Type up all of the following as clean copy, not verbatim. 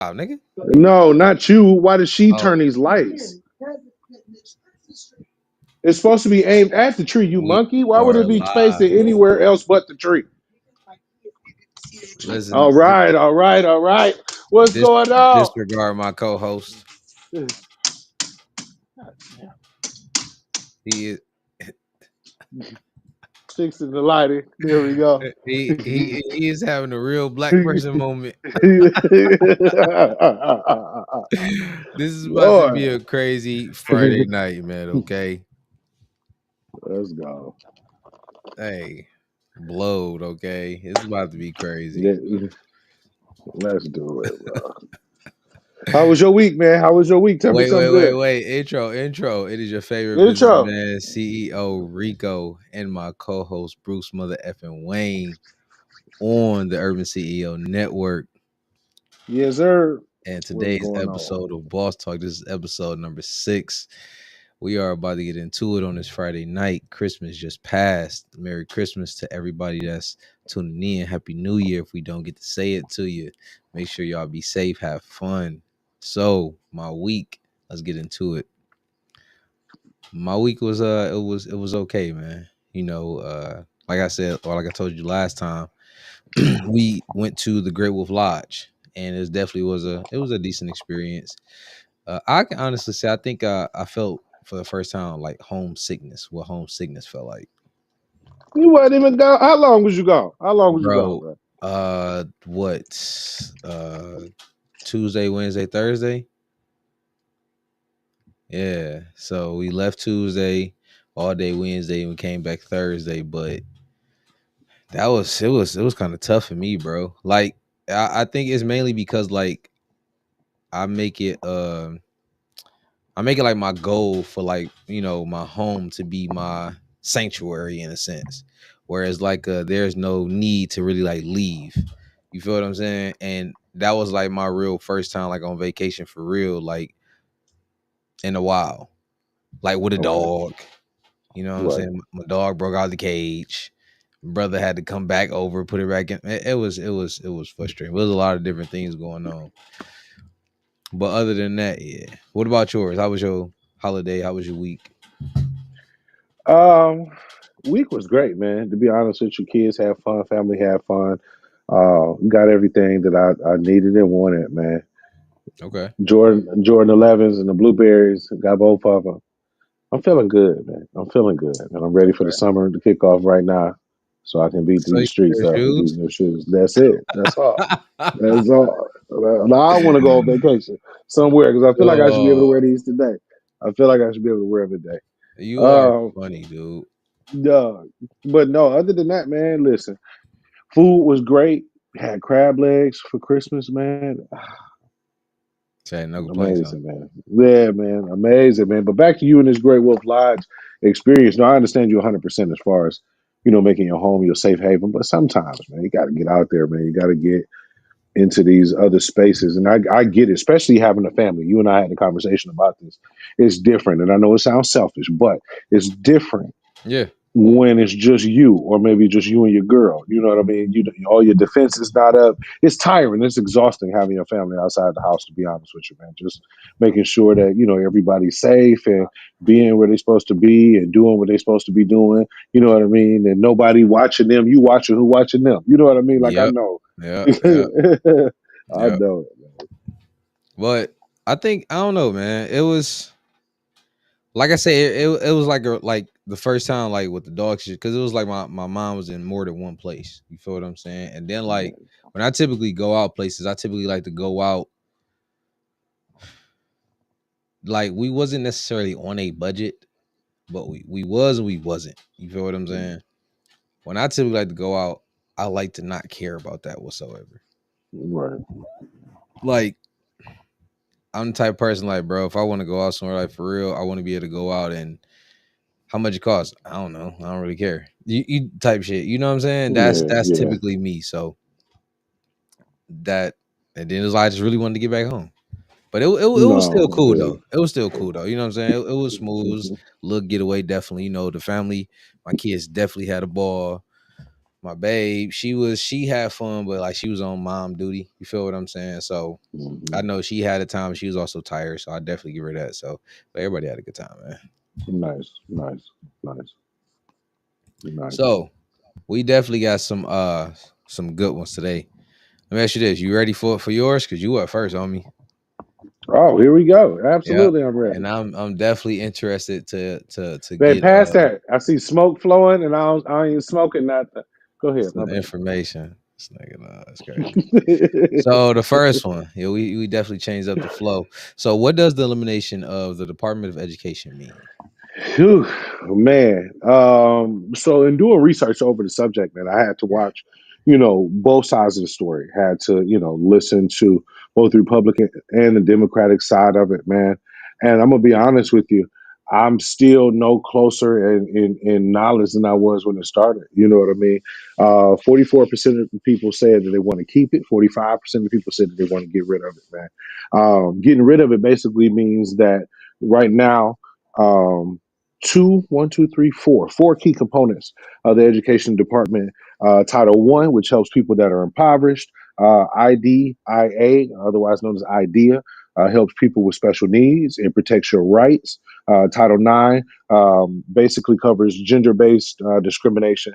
nigga. No, not you. Why did she Oh, turn these lights? It's supposed to be aimed at the tree, you we monkey. Why would are it be live. facing anywhere else but the tree? Listen, All right, all right, all right. What's dis- going on? disregard my co-host. He is Fixing the lighting. There we go. he is having a real black person moment. This is about to be Lord, a crazy Friday night, man. Okay, let's go. hey, blowed. Okay, it's about to be crazy. Yeah, let's do it, bro. How was your week, man? How was your week? Tell me Wait, something wait, wait, good. wait. Intro. It is your favorite Intro. businessman, CEO Rico, and my co-host Bruce Mother effing Wayne on the Urban CEO Network. Yes, sir. And What's today's going on? episode of Boss Talk, this is episode number 6. We are about to get into it on this Friday night. Christmas just passed. Merry Christmas to everybody that's tuning in. Happy New Year if we don't get to say it to you. Make sure y'all be safe, have fun. So, my week, let's get into it. My week was it was okay, man. Like I said, or like I told you last time, we went to the Great Wolf Lodge, and it was a decent experience. I can honestly say I think I felt for the first time like homesickness. What homesickness felt like, You wasn't even gone. How long was you gone? How long was you gone, bro. bro? What? Tuesday, Wednesday, Thursday. Yeah. So we left Tuesday all day Wednesday and we came back Thursday, but it was kind of tough for me, bro. Like I think it's mainly because like I make it I make it like my goal for like, my home to be my sanctuary in a sense. Whereas like there's no need to really like leave. You feel what I'm saying? And that was like my real first time like on vacation for real, like in a while. Like with a Right, dog. You know what I'm right. saying? My dog broke out of the cage. Brother had to come back over, put it back in. It was frustrating. There was a lot of different things going on. But other than that, yeah. What about yours? How was your holiday? How was your week? Um, Week was great, man. To be honest with you, kids had fun, family had fun. Got everything that I needed and wanted, man. Okay. Jordan 11s and the blueberries. Got both of them. I'm feeling good, man. I'm feeling good, and I'm ready for the Okay. summer to kick off right now, so I can beat So you these streets wear up with these shoes? new shoes. That's it. That's all. That's all. Now I want to go on vacation somewhere because I feel like I should be able to Oh, wear these today. I feel like I should be able to wear them today. you are Um, funny, dude. yeah, but no. Other than that, man, listen. Food was great. Had crab legs for Christmas, man. Say no complaints, huh? Amazing, man. Yeah, man. Amazing, man. But back to you and this Great Wolf Lodge experience. Now, I understand you 100% as far as, making your home your safe haven. But sometimes, man, you got to get out there, man. You got to get into these other spaces. And I get it, especially having a family. You and I had a conversation about this. It's different. And I know it sounds selfish, but it's different Yeah. when it's just you, or maybe just you and your girl. You know what I mean? All your defense is not up. It's tiring. It's exhausting having your family outside the house. To be honest with you, man, just making sure that everybody's safe and being where they're supposed to be and doing what they're supposed to be doing. You know what I mean? And nobody watching them. You watching who watching them. You know what I mean? Like I Yep. know. Yep. Yep. I Yep. know it. But I don't know, man. It was like I said, it was like the first time like with the dog shit because it was like my mom was in more than one place. You feel what I'm saying? And then like when I typically go out places, I typically like to go out like we wasn't necessarily on a budget, but we was and we wasn't. You feel what I'm saying? When I typically like to go out, I like to not care about that whatsoever. Right. Like I'm the type of person like, bro, if I want to go out somewhere like for real, I want to be able to go out and how much it costs? I don't know. I don't really care. You type shit. You know what I'm saying? That's Yeah. that's Yeah. typically me. So that and then it's like I just really wanted to get back home. But it was still No. I cool feel though. you. It was still cool though. You know what I'm saying? It was smooth. It was a little getaway, definitely. The family, my kids definitely had a ball. my babe, she had fun, but like she was on mom duty. You feel what I'm saying? So I Hmm. know she had a time. She was also tired, so I definitely give her that. So, but everybody had a good time, man. Nice, nice, nice, nice. So we definitely got some good ones today. Let me ask you this: you ready for yours? Cause you up first on me. Oh, here we go. Yep. Absolutely, I'm ready. And I'm definitely interested to Man, get past that. I see smoke flowing, and I ain't smoking nothing. Go ahead, my some bad. information. This nigga, nah, that's crazy. So the first one, yeah, we definitely changed up the flow. So what does the elimination of the Department of Education mean? Whew, man. So in doing research over the subject, man, I had to watch, both sides of the story. Had to, listen to both the Republican and the Democratic side of it, man. And I'm gonna be honest with you, I'm still no closer in knowledge than I was when it started. You know what I mean? 44% of the people said that they want to keep it. 45% of the people said that they want to get rid of it, man. Getting rid of it basically means that right now. Four key components of the education department. Title One, which helps people that are impoverished. IDIA, otherwise known as IDEA, helps people with special needs. It protects your rights. Title Nine basically covers gender-based discrimination.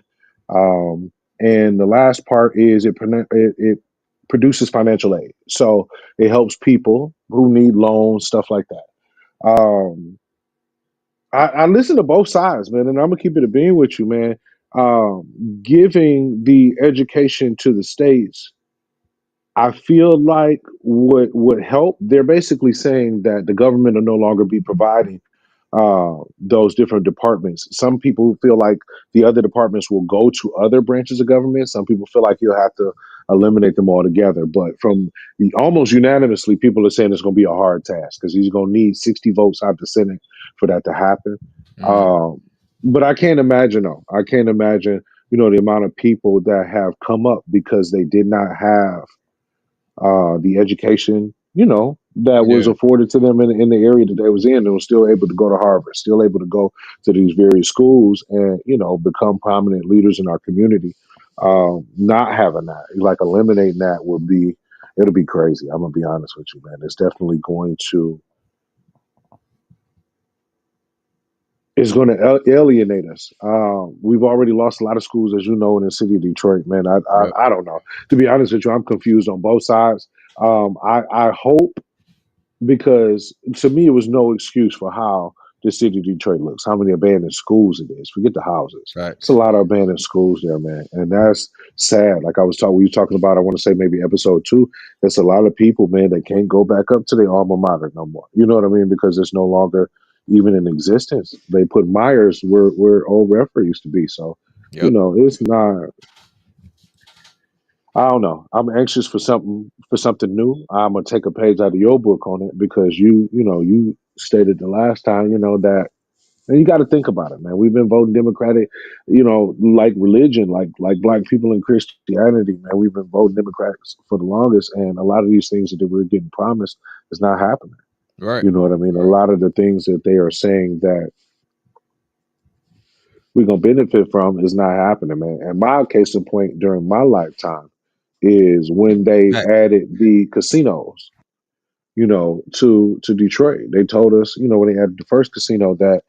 And the last part is it produces financial aid. So it helps people who need loans, stuff like that. I listen to both sides, man, and I'm gonna keep it a being with you, man. Giving the education to the states, I feel like would help. They're basically saying that the government will no longer be providing those different departments. Some people feel like the other departments will go to other branches of government. Some people feel like you'll have to eliminate them altogether. But from almost unanimously, people are saying it's going to be a hard task because he's going to need 60 votes out the Senate for that to happen. Mm, Um, but I can't imagine, though. I can't imagine, the amount of people that have come up because they did not have the education, that was yeah, afforded to them in the area that they was in, and was still able to go to Harvard, still able to go to these various schools and, become prominent leaders in our community. Not having that, like eliminating that it'll be crazy. I'm gonna be honest with you, man. It's going to alienate us. We've already lost a lot of schools, as you know, in the city of Detroit, man. yep, I don't know. To be honest with you, I'm confused on both sides. I hope, because to me it was no excuse for how the city of Detroit looks, how many abandoned schools it is. Forget the houses. It's a facts. lot of abandoned schools there, man. And that's sad. Like we were talking about, I want to say maybe episode two, there's a lot of people, man, that can't go back up to their alma mater no more. You know what I mean? Because it's no longer even in existence. They put Myers where old Redford used to be. So, Yep. it's not, I don't know. I'm anxious for something new. I'm gonna take a page out of your book on it because you stated the last time, that, and you got to think about it, man. We've been voting Democratic, like religion, like black people in Christianity, man. We've been voting Democrats for the longest, and a lot of these things that we're getting promised is not happening. Right. You know what I mean? A lot of the things that they are saying that we're gonna benefit from is not happening, man. And my case in point during my lifetime is when they Fact. added the casinos, to Detroit. They told us, when they added the first casino that,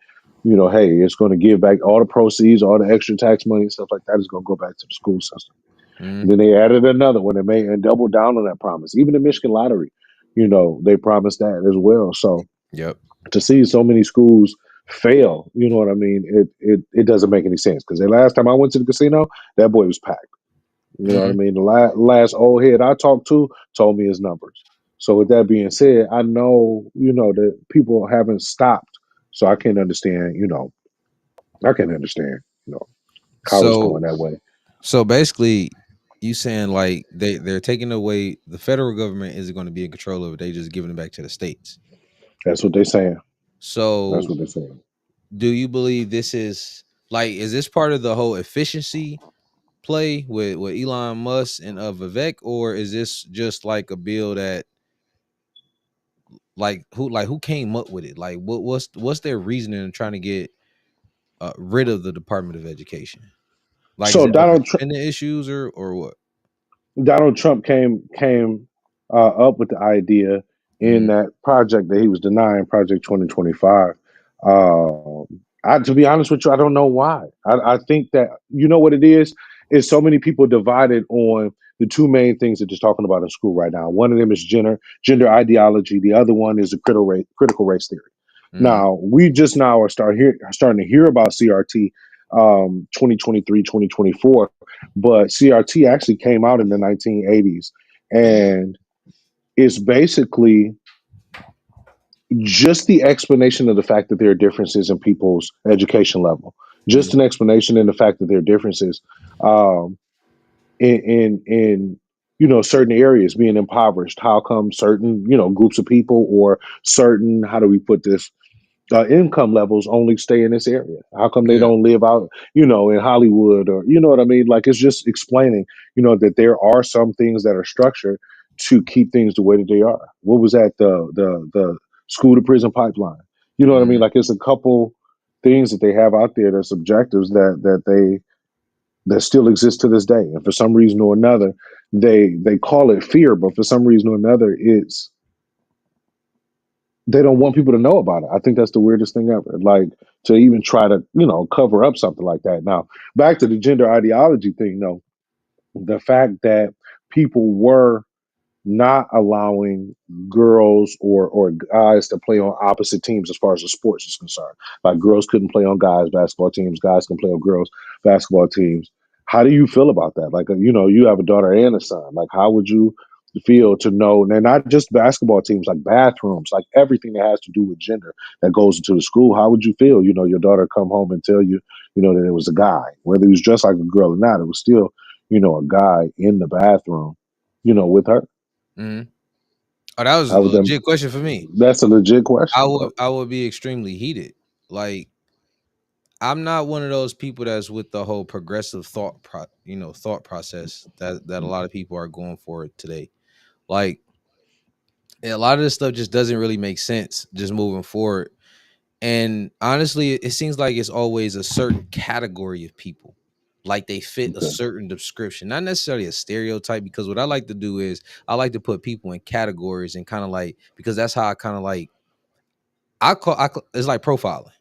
hey, it's going to give back all the proceeds, all the extra tax money and stuff like that is going to go back to the school system. Mm, And then they added another one and made and doubled down on that promise. Even the Michigan Lottery, they promised that as well. So yep. to see so many schools fail, you know what I mean? It doesn't make any sense because the last time I went to the casino, that boy was packed. You know what I Mm. mean? The last old head I talked to told me his numbers. So with that being said, I know, that people haven't stopped. So I can't understand, college So going that way. so basically, you saying like they're taking away the federal government isn't going to be in control of it. They just giving it back to the states. That's what they're saying. That's So what they're saying. do you believe this is like is this part of the whole efficiency play with Elon Musk and Vivek, or is this just like a bill that who came up with it? Like what's their reasoning in trying to get rid of the Department of Education? Like, is So it like a spending issues or what? Donald Trump came up with the idea in Mm, that project that he was denying, Project 2025. To be honest with you, I don't know why. I think that you know what it is so many people divided on the two main things that they're talking about in school right now. One of them is gender ideology. The other one is the critical race theory. mm, Now we just now are starting to hear about CRT 2023, 2024, but CRT actually came out in the 1980s, and it's basically just the explanation of the fact that there are differences in people's education level. Just mm, an explanation in the fact that there are differences um, in certain areas being impoverished. How come certain groups of people or certain, how do we put this, income levels only stay in this area? How come they yeah. don't live out, in Hollywood, or you know what I mean? Like it's just explaining, that there are some things that are structured to keep things the way that they are. What was that? The school to prison pipeline. You know what I mean? Mm, Like it's a couple things that they have out there that's objectives that still exist to this day. And for some reason or another, they call it fear, but for some reason or another, it's they don't want people to know about it. I think that's the weirdest thing ever. Like to even try to, cover up something like that. Now, back to the gender ideology thing, though, the fact that people were not allowing girls or guys to play on opposite teams as far as the sports is concerned. Like girls couldn't play on guys basketball teams, guys can play on girls basketball teams. How do you feel about that? Like, you have a daughter and a son. Like, how would you feel to know, and not just basketball teams, like bathrooms, like everything that has to do with gender that goes into the school? How would you feel, your daughter come home and tell you, that it was a guy, whether he was dressed like a girl or not, it was still, a guy in the bathroom, with her? mm. Oh, that was a How would them? legit question for me. That's a legit question, bro. I would be extremely heated. Like, I'm not one of those people that's with the whole progressive thought process that a lot of people are going for today. Like, a lot of this stuff just doesn't really make sense just moving forward. And honestly, it seems like it's always a certain category of people. Like they fit a Okay. certain description, not necessarily a stereotype. Because what I like to do is I like to put people in categories and kind of like, because that's how I kind of like it's like profiling.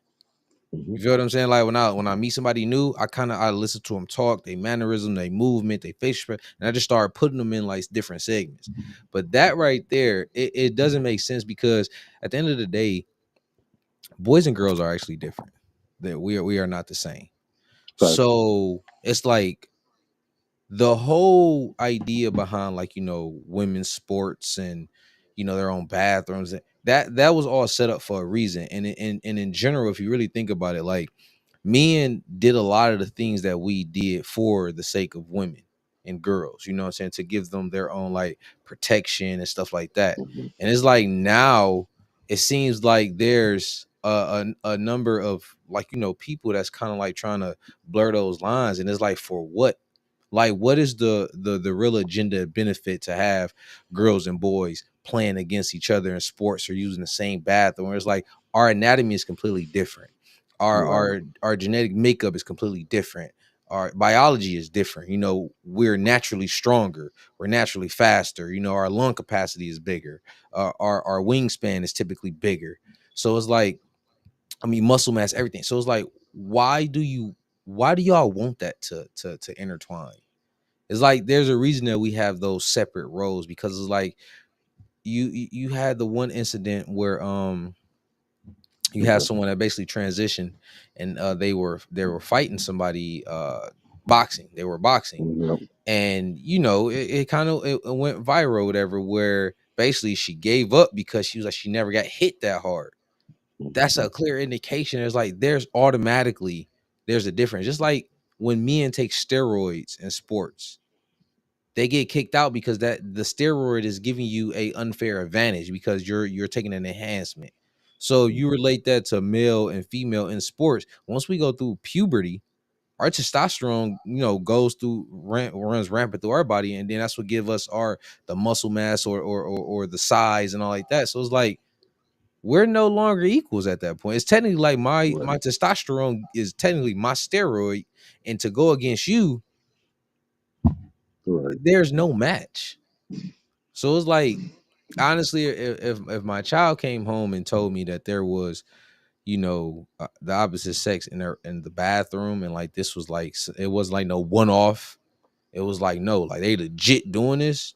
Hmm. You feel what I'm saying? Like when I meet somebody new, I listen to them talk, they mannerism, they movement, they facial expression, and I just start putting them in like different segments. But that right there, it doesn't make sense because at the end of the day, boys and girls are actually different. That we are not the same. Facts. So it's like the whole idea behind like women's sports and their own bathrooms, that was all set up for a reason. And in general, if you really think about it, like men did a lot of the things that we did for the sake of women and girls, you know what I'm saying, to give them their own like protection and stuff like that. Hmm. And it's like now it seems like there's a number of like people that's kind of like trying to blur those lines, and it's like, for what? Like, what is the real agenda benefit to have girls and boys playing against each other in sports or using the same bathroom? It's like our anatomy is completely different. Our Right. our our genetic makeup is completely different. Our biology is different. We're naturally stronger. We're naturally faster. Our lung capacity is bigger. Our wingspan is typically bigger. So it's like, I mean, muscle mass, everything. So it's like, why do y'all want that to intertwine? It's like there's a reason that we have those separate roles, because it's like you had the one incident where you had Okay. someone that basically transitioned, and they were fighting somebody, boxing. They were boxing, Yep. and it kind of it went viral, whatever, where basically she gave up because she was like she never got hit that hard. That's Hmm. a clear indication. It's like there's a difference. Just like when men take steroids in sports, they get kicked out because that the steroid is giving you a unfair advantage because you're taking an enhancement. So you relate that to male and female in sports. Once we go through puberty, our testosterone, goes through runs rampant through our body, and then that's what give us our the muscle mass or the size and all like that. So it's like, we're no longer equals at that point. It's technically like my Right. testosterone is technically my steroid, and to go against you, Right. there's no match. So it's like, honestly, if my child came home and told me that there was, the opposite sex in the bathroom, and like this was like it was like no one off. It was like no, like they legit doing this.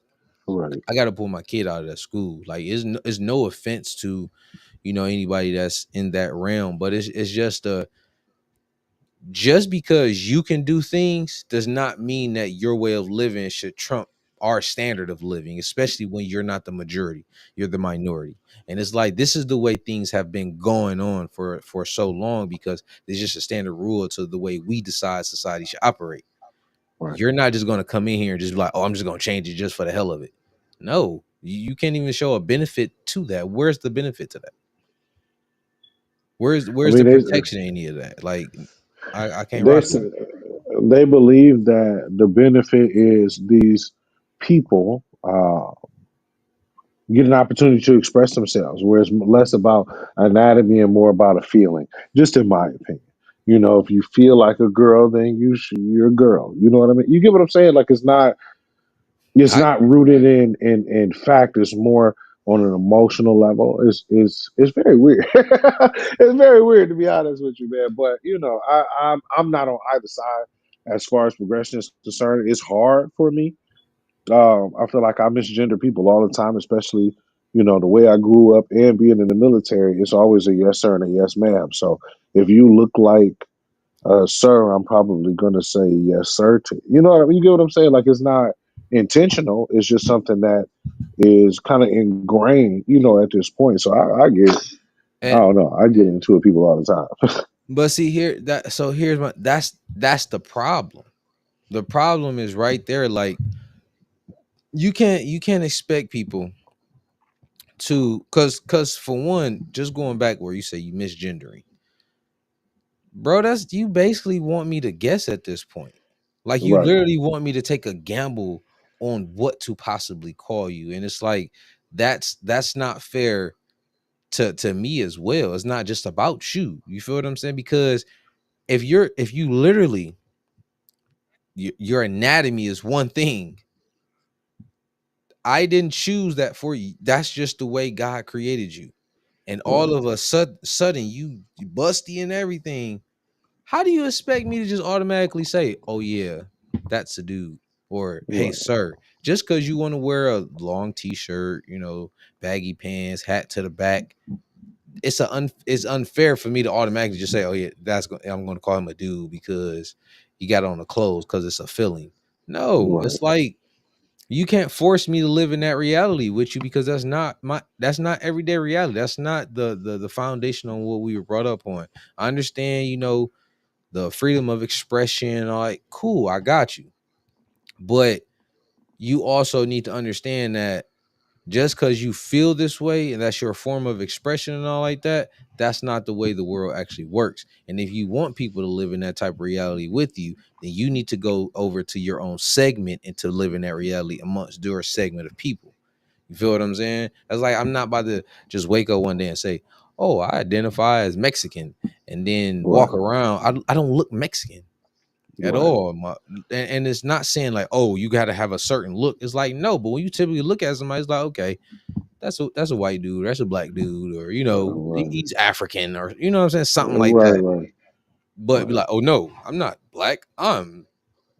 Right. I got to pull my kid out of that school. Like, it's no offense to, anybody that's in that realm, but it's just just because you can do things does not mean that your way of living should trump our standard of living, especially when you're not the majority, you're the minority. And it's like this is the way things have been going on for so long, because there's just a standard rule to the way we decide society should operate. Right. You're not just going to come in here and just be like, oh, I'm just going to change it just for the hell of it. No, you can't even show a benefit to that. Where's the benefit to that? I Where's mean, the protection in any of that? Like, I can't they rock with s- they believe that the benefit is these people get an opportunity to express themselves, where it's less about anatomy and more about a feeling. Just in my opinion, if you feel like a girl, then you're a girl. You know what I mean? You get what I'm saying? Like it's it. not rooted in fact. It's more on an emotional level. It's very weird. It's very weird, to be honest with you, man. But I'm not on either side as far as progression is concerned. It's hard for me. I feel like I misgender people all the time, especially the way I grew up and being in the military. It's always a yes sir and a yes ma'am. So if you look like sir, I'm probably going to say yes sir to you. Know what I mean? You get what I'm saying? Like it's not intentional. It's just something that is kind of ingrained, at this point. So I get, I And don't know, I get into it people all the time. but see here that so here's my that's the problem. The problem is right there. Like, you can't expect people to, cause for one, just going back where you say you misgendering, bro, that's, you basically want me to guess at this point. Like, you Right, literally want me to take a gamble on what to possibly call you. And it's like that's not fair to me as well. It's not just about you. You feel what I'm saying? Because if you literally, your anatomy is one thing. I didn't choose that for you. That's just the way God created you. And all right, of a sudden you busty and everything. How do you expect me to just automatically say, "Oh yeah, that's a dude," or "Hey right, sir," just because you want to wear a long t-shirt, baggy pants, hat to the back? It's unfair for me to automatically just say, "Oh yeah, I'm going to call him a dude because he got on the clothes because it's a feeling." No, right, it's like you can't force me to live in that reality with you, because that's not everyday reality. That's not the foundation on what we were brought up on. I understand, the freedom of expression, all right, cool, I got you. But you also need to understand that just because you feel this way and that's your form of expression and all like that, that's not the way the world actually works. And if you want people to live in that type of reality with you, then you need to go over to your own segment and to live in that reality amongst your segment of people. You feel what I'm saying? That's like, I'm not about to just wake up one day and say, "Oh, I identify as Mexican," and then walk right, around. I don't look Mexican at right, all. And it's not saying like, oh, you got to have a certain look. It's like, no, but when you typically look at somebody, it's like, okay, that's a white dude, that's a black dude, or right, he's African, or what I'm saying, something like right, that. right, But be right, like, oh no, I'm not black. I'm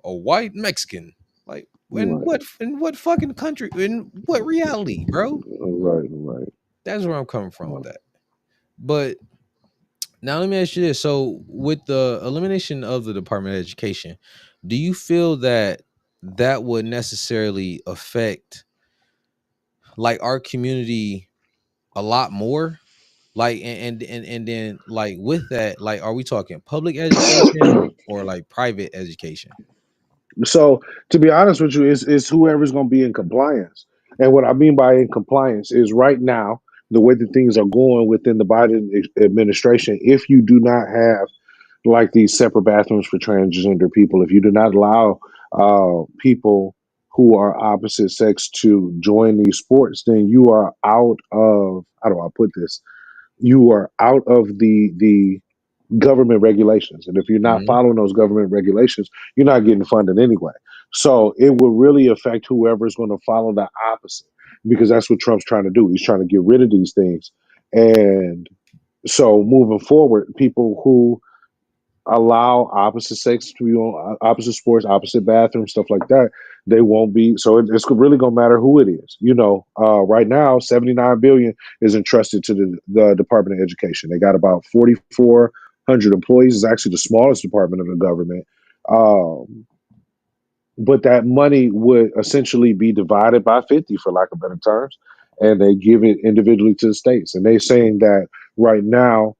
a white Mexican. Like, right, in what fucking country, in what reality, bro? right, right. That's where I'm coming from with Right. that. But now let me ask you this. So with the elimination of the Department of Education, do you feel that that would necessarily affect like our community a lot more? Like, and then like with that, like, are we talking public education or like private education? So to be honest with you, it's whoever's going to be in compliance. And what I mean by in compliance is right now the way that things are going within the Biden administration. If you do not have like these separate bathrooms for transgender people, if you do not allow people who are opposite sex to join these sports, then you are out of, how do I put this? you are out of the government regulations. And if you're not Hmm. following those government regulations, you're not getting funded anyway. So it will really affect whoever's going to follow the opposite, because that's what Trump's trying to do. He's trying to get rid of these things. And so moving forward, people who allow opposite sex to be on opposite sports, opposite bathrooms, stuff like that, they won't be. So it's really gonna matter who it is. Right now, 79 billion is entrusted to the Department of Education. They got about 4,400 employees. It's actually the smallest department of the government. Um, but that money would essentially be divided by 50, for lack of better terms, and they give it individually to the states. And they're saying that right now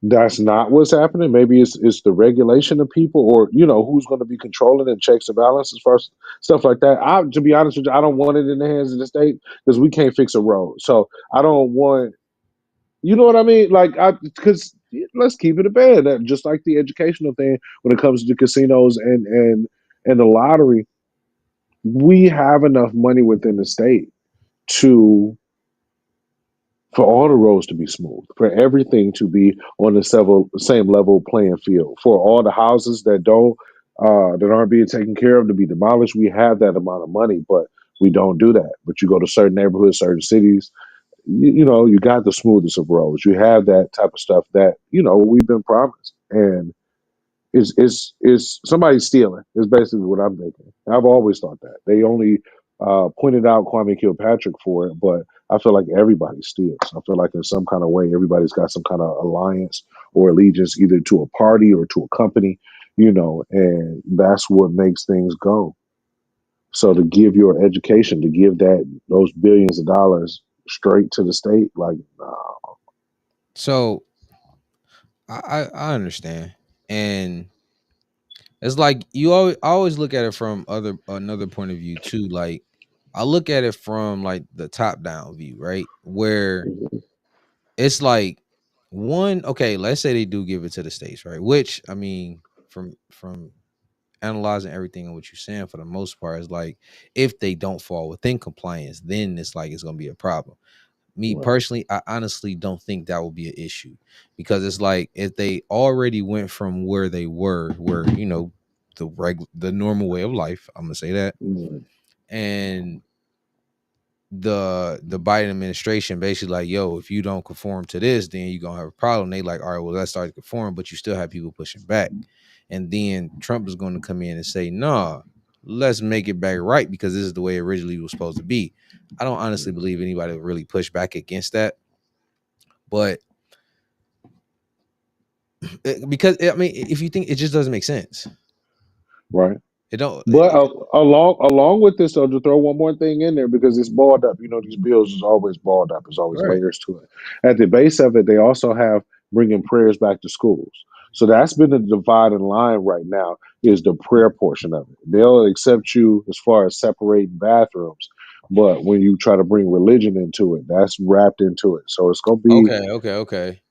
that's not what's happening. Maybe it's the regulation of people, or who's going to be controlling and checks and balances as far as stuff like that. To be honest with you, I don't want it in the hands of the state because we can't fix a road. So I don't want, you know what I mean? Like, because let's keep it a bed. That just like the educational thing when it comes to casinos and the lottery, we have enough money within the state to for all the roads to be smooth, for everything to be on the same level playing field, for all the houses that aren't being taken care of to be demolished. We have that amount of money, but we don't do that. But you go to certain neighborhoods, certain cities, you got the smoothest of roads. You have that type of stuff that we've been promised, and is somebody stealing is basically what I'm thinking. I've always thought that. They only pointed out Kwame Kilpatrick for it, but I feel like everybody steals. I feel like in some kind of way everybody's got some kind of alliance or allegiance either to a party or to a company, and that's what makes things go. So to give your education, to give those billions of dollars straight to the state, like, nah. So I understand, and it's like you always I always look at it from other another point of view too. Like I look at it from like the top down view, right? Where Mhm. it's like one, okay, let's say they do give it to the states, right? Which I mean, from analyzing everything and what you're saying for the most part is like if they don't fall within compliance, then it's like it's gonna be a problem. Me Right. personally, I honestly don't think that will be an issue because it's like if they already went from where they were, where the normal way of life, I'm gonna say that, Mhm. and the Biden administration basically like, yo, if you don't conform to this, then you're gonna have a problem. They like, all right, well, let's start to conform, but you still have people pushing back. And then Trump is gonna come in and say, nah, let's make it back right because this is the way it originally was supposed to be. I don't honestly believe anybody will really push back against that. But because I mean, if you think it just doesn't make sense, Right. it don't. But along with this, though, to throw one more thing in there because it's balled up. These bills is always balled up. There's always Right. layers to it. At the base of it, they also have bringing prayers back to schools. So that's been the dividing line right now is the prayer portion of it. They'll accept you as far as separating bathrooms, but when you try to bring religion into it, that's wrapped into it. So Okay. Okay. Okay.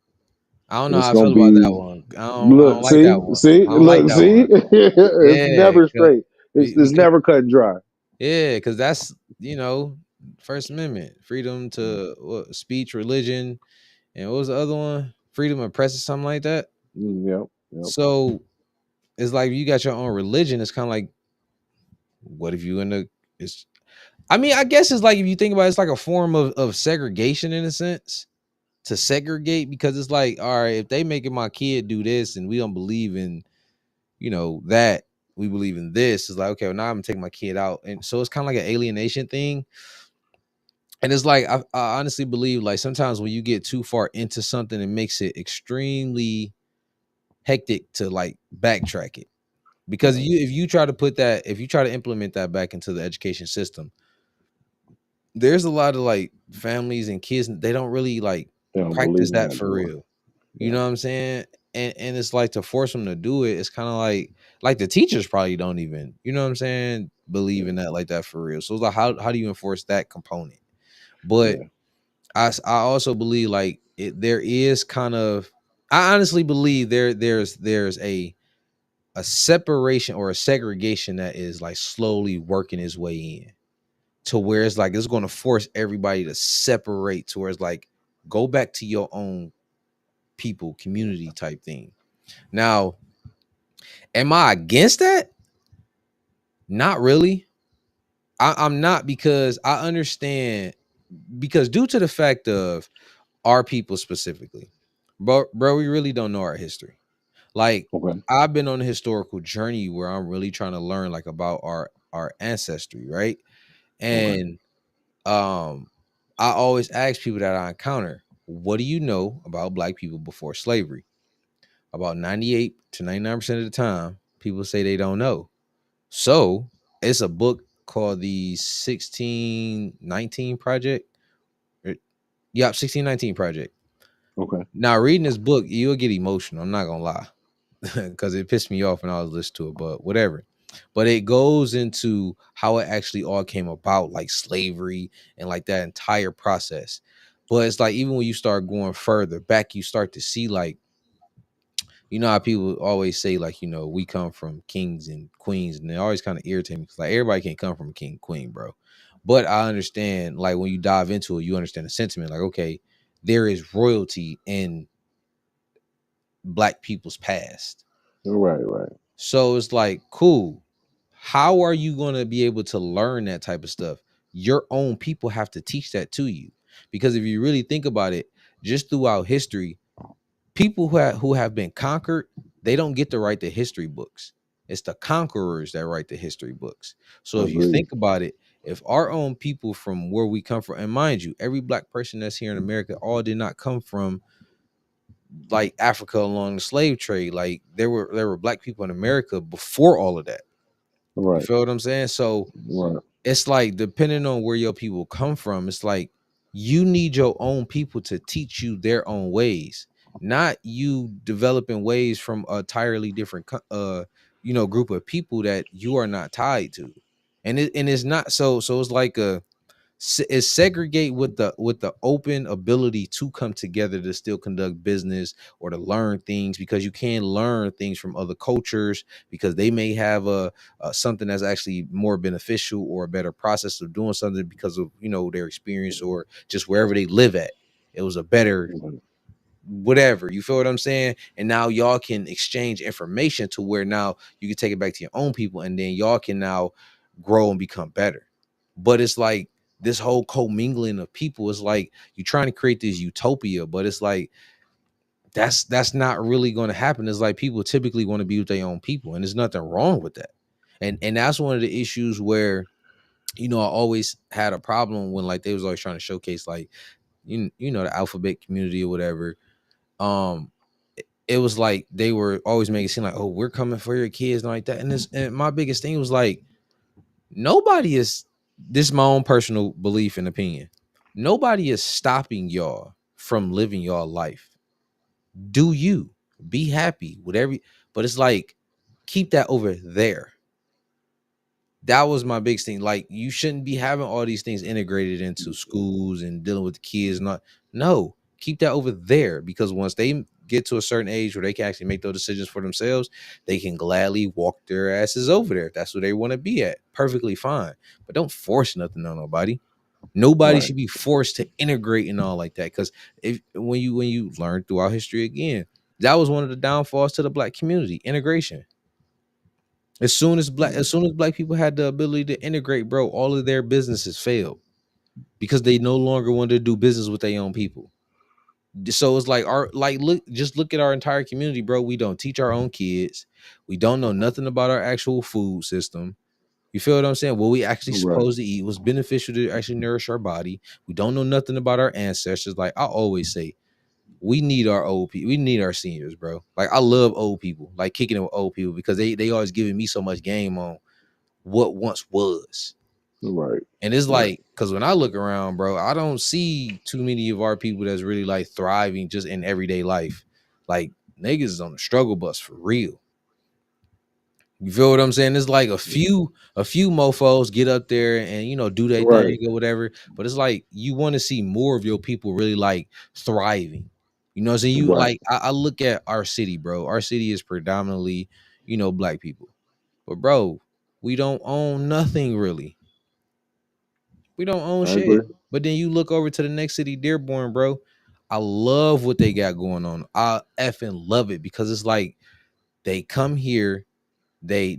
I don't know it's how I gonna feel about that be one. I don't look, like that one. I don't like that see, one. it's Yeah, never straight. It's because never cut and dry. yeah, because that's First Amendment, freedom to what, speech, religion, and what was the other one? Freedom of press or something like that. Yep, yep. So it's like you got your own religion. It's kind of like, what if you in the? It's. I mean, I guess it's like if you think about it, it's like a form of segregation in a sense to segregate because it's like, all right, if they making my kid do this and we don't believe in that we believe in this, it's like, okay, well, now I'm gonna take my kid out, and so it's kind of like an alienation thing. And it's like I honestly believe like sometimes when you get too far into something, it makes it extremely hectic to like backtrack it because Right. you if you try to put that if you try to implement that back into the education system, there's a lot of like families and kids they don't really like They don't practice believe in that that for anymore. real. You Yeah, know what I'm saying? And it's like to force them to do it, it's kind of like the teachers probably don't even, you know what I'm saying, believe yeah, in that like that for real. So it's like how do you enforce that component? But yeah. I also believe like there is kind of I honestly believe there's a separation or a segregation that is like slowly working its way in to where it's like it's going to force everybody to separate to where it's like go back to your own people community type thing. Now, am I against that? Not really. I'm not, because I understand, because due to the fact of our people specifically, bro, we really don't know our history. Like, Okay. I've been on a historical journey where I'm really trying to learn like about our ancestry, right? Okay. And um I always ask people that I encounter, what do you know about black people before slavery? About 98 to 99% of the time, people say they don't know. So it's a book called the 1619 Project. Er, Yep, 1619 Project. Okay. Now, reading this book, you'll get emotional. I'm not gonna lie, because it pissed me off when I was listening to it, but whatever. But it goes into how it actually all came about, like slavery and like that entire process. But it's like, even when you start going further back, you start to see, like, you know how people always say, like, we come from kings and queens, and they always kind of irritate me because, like, everybody can't come from a king and queen, bro. But I understand, like, when you dive into it, you understand the sentiment. Like, okay, there is royalty in black people's past. Right. Right. So it's like, cool. How are you going to be able to learn that type of stuff? Your own people have to teach that to you. Because if you really think about it, just throughout history, people who have been conquered, they don't get to write the history books. It's the conquerors that write the history books. So if you Agreed. think about it, if our own people from where we come from, and mind you, every black person that's here in America all did not come from like Africa along the slave trade. Like, there were black people in America before all of that. You Right. feel what I'm saying? So Right. it's like, depending on where your people come from, it's like you need your own people to teach you their own ways, not you developing ways from a entirely different group of people that you are not tied to. And it's not so it's like it's segregate with the open ability to come together to still conduct business or to learn things, because you can learn things from other cultures, because they may have a something that's actually more beneficial or a better process of doing something because of their experience, or just wherever they live at, it was a better Right. whatever. You feel what I'm saying? And now y'all can exchange information to where now you can take it back to your own people, and then y'all can now grow and become better. But it's like, this whole commingling of people is like, you're trying to create this utopia, but it's like, that's not really going to happen. It's like, people typically want to be with their own people, and there's nothing wrong with that. And that's one of the issues where, I always had a problem when, like, they was always trying to showcase, like, the alphabet community or whatever. Um it was like they were always making it seem like, oh, we're coming for your kids and like that. And my biggest thing was like, nobody is, this is my own personal belief and opinion, nobody is stopping y'all from living y'all life. Do you be happy with every, but it's like, keep that over there. That was my biggest thing. Like, you shouldn't be having all these things integrated into schools and dealing with the kids. Not, no, keep that over there, because once they get to a certain age where they can actually make those decisions for themselves, they can gladly walk their asses over there. If that's where they want to be at, perfectly fine. But don't force nothing on nobody. Nobody Right. should be forced to integrate and all like that. Because if when you learn throughout history again, that was one of the downfalls to the black community, integration. As soon as black people had the ability to integrate, bro, all of their businesses failed because they no longer wanted to do business with their own people. So it's like, look at our entire community, bro. We don't teach our own kids. We don't know nothing about our actual food system. You feel what I'm saying? What we actually Right. supposed to eat, was beneficial to actually nourish our body. We don't know nothing about our ancestors. Like I always say, we need our old people. We need our seniors, bro. Like, I love old people, like kicking it with old people, because they always giving me so much game on what once was. Right. And it's Right. like, because when I look around, bro, I don't see too many of our people that's really like thriving just in everyday life. Like, niggas is on the struggle bus for real. You feel what I'm saying? It's like a few mofos get up there and do their Right. thing or whatever. But it's like, you want to see more of your people really like thriving. You know what I'm saying? You Right. like, I look at our city, bro. Our city is predominantly, black people. But bro, we don't own nothing really. We don't own I agree. shit. But then you look over to the next city, Dearborn, bro. I love what they got going on. I effing love it because it's like they come here, they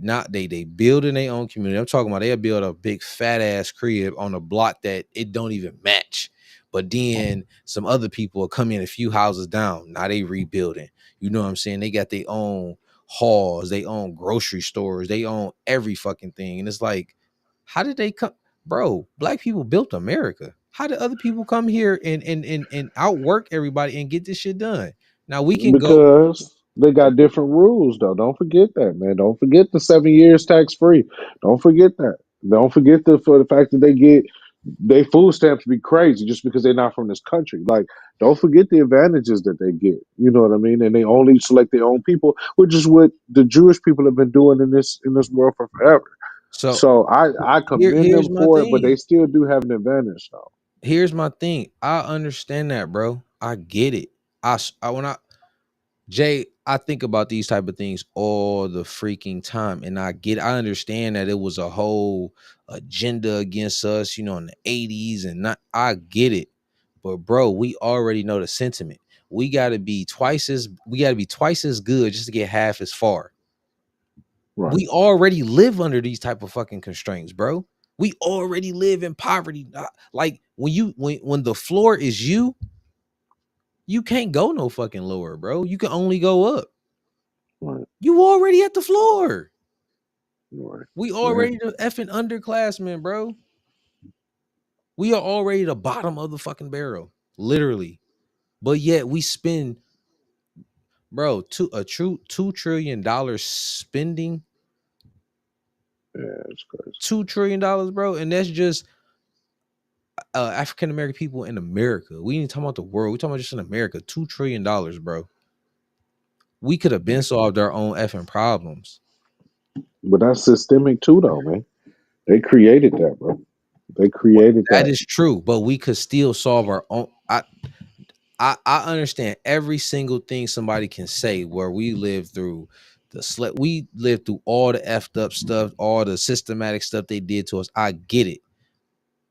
build in their own community. I'm talking about they'll build a big fat ass crib on a block that it don't even match. But then some other people will come in a few houses down. Now they rebuilding. You know what I'm saying? They got their own halls, they own grocery stores, they own every fucking thing. And it's like, how did they come? Bro, black people built America. How did other people come here and outwork everybody and get this shit done? Now we can go Because they got different rules, though. Don't forget that, man. Don't forget the 7 years tax free. Don't forget that. Don't forget for the fact that they get they food stamps be crazy just because they're not from this country. Like, don't forget the advantages that they get. You know what I mean? And they only select their own people, which is what the Jewish people have been doing in this world for forever. so So I commend here's them my for it, but thing. they still do have an advantage, though. Here's my thing. I understand that, bro. I get it. When I Jay, I think about these type of things all the freaking time, and I understand that it was a whole agenda against us, you know, in the '80s, and not. I get it, but bro, we already know the sentiment. We got to be twice as good just to get half as far. Right, We already live under these type of fucking constraints, bro. We already live in poverty. Like when the floor is you can't go no fucking lower, bro. You can only go up. right, You already at the floor. right. We Man, already the effing underclassmen, bro. We are already the bottom of the fucking barrel, literally. But yet we spend, bro, a true $2 trillion spending, yeah, it's crazy. $2 trillion, bro, and that's just African American people in America. We ain't talking about the world. We talking about just in America. $2 trillion, bro. We could have been solved our own effing problems. But that's systemic too, though, man. They created that, bro. They But created that that. is true, but we could still solve our own. I understand every single thing somebody can say where we live through we lived through all the effed up stuff, all the systematic stuff they did to us. I get it.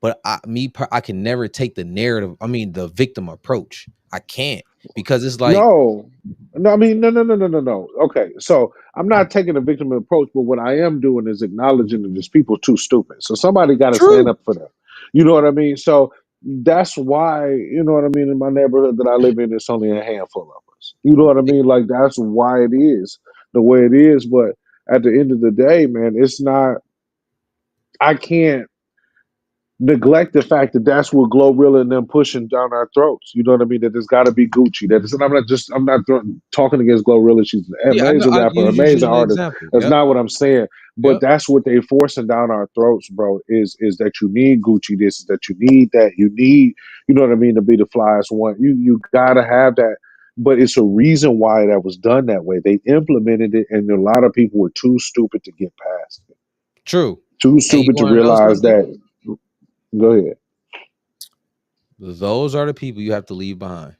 But I can never take the narrative, I mean the victim approach. I can't because it's like No, no, I mean, no, no, no, no, no, no. Okay, so I'm not taking a victim approach, but what I am doing is acknowledging that these people too stupid. So somebody got to stand true. up for them. You know what I mean? So that's why, you know what I mean, in my neighborhood that I live in, it's only a handful of us. You know what I mean? Like, that's why it is the way it is. But at the end of the day, man, it's not, I can't neglect the fact that that's what Glorilla and them pushing down our throats. You know what I mean? That there's got to be Gucci. That is, and I'm not talking against Glorilla. She's an Yeah, I know. amazing rapper, You just amazing using an artist. example. That's Yep. not what I'm saying. But Yep. that's what they forcing down our throats, bro. Is that you need Gucci? This is that you need that. You need, you know what I mean, to be the flyest one. You gotta have that. But it's a reason why that was done that way. They implemented it, and a lot of people were too stupid to get past it. True. Too And you stupid to want to know realize something? that. Go ahead. Those are the people you have to leave behind.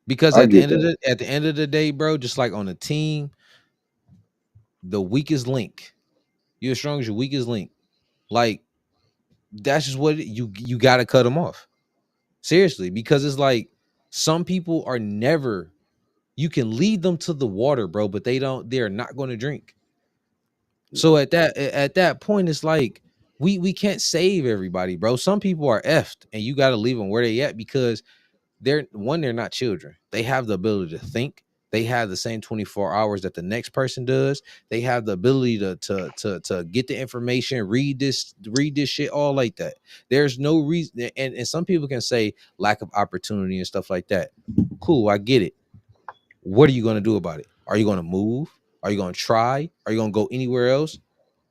Because I get that. at the end of the day, bro, just like on a team, the weakest link. You're as strong as your weakest link. Like that's just what you got to cut them off. Seriously, because it's like some people are never. You can lead them to the water, bro, but they're not going to drink. So at that point, it's like we can't save everybody, bro. Some people are effed, and you got to leave them where they at because they're not children. They have the ability to think. They have the same 24 hours that the next person does. They have the ability to get the information, read this shit, all like that. There's no reason, and some people can say lack of opportunity and stuff like that. Cool, I get it. What are you gonna do about it? Are you gonna move? Are you gonna try? Are you gonna go anywhere else?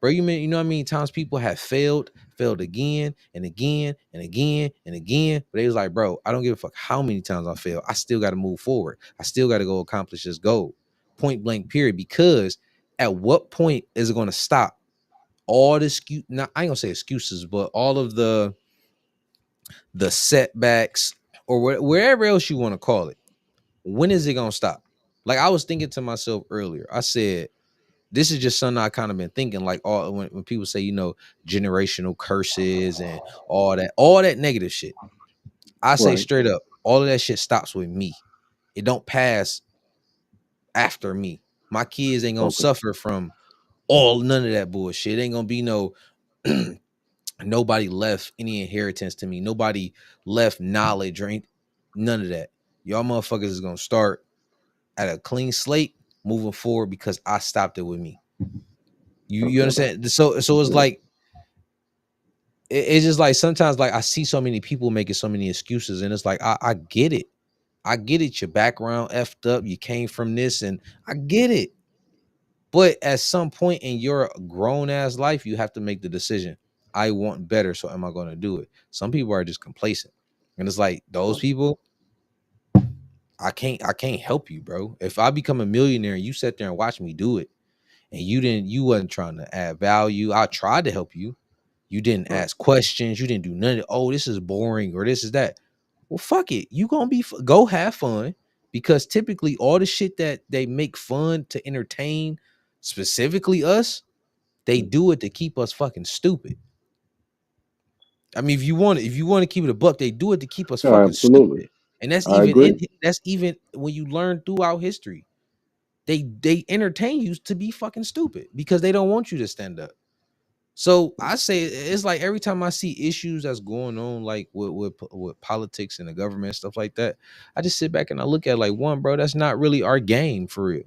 Bro, you know what I mean? Times people have failed again and again and again and again. But they was like, bro, I don't give a fuck how many times I fail. I still got to move forward. I still got to go accomplish this goal. Point blank, period. Because at what point is it going to stop? All the not I ain't gonna say excuses, but all of the setbacks or wherever else you want to call it. When is it gonna stop? Like I was thinking to myself earlier. I said, this is just something I kind of been thinking, like when people say, you know, generational curses and all that negative shit. I say Right. straight up, all of that shit stops with me. It don't pass after me. My kids ain't gonna Okay. suffer from all none of that bullshit. It ain't gonna be no nobody left any inheritance to me. Nobody left knowledge or none of that. Y'all motherfuckers is gonna start at a clean slate moving forward because I stopped it with me. You Okay. understand? So it's Yeah. like it's just like sometimes like I see so many people making so many excuses, and it's like I get it. I get it. Your background effed up. You came from this, and I get it. But at some point in your grown ass life, you have to make the decision. I want better, so am I going to do it? Some people are just complacent, and it's like those Right. people. I can't help you, bro. If I become a millionaire and you sat there and watch me do it, and you wasn't trying to add value, I tried to help you. You didn't Right. ask questions. You didn't do none of, oh, this is boring or this is that. Well, fuck it. You gonna be go have fun, because typically all the shit that they make fun to entertain, specifically us, they Mhm. do it to keep us fucking stupid. I mean, if you want to keep it a buck, they do it to keep us Yeah, fucking absolutely. stupid. And that's I even agree. that's even when you learn throughout history. They entertain you to be fucking stupid because they don't want you to stand up. So I say it's like every time I see issues that's going on, like with politics and the government stuff like that, I just sit back and I look at like, one, bro, that's not really our game for real.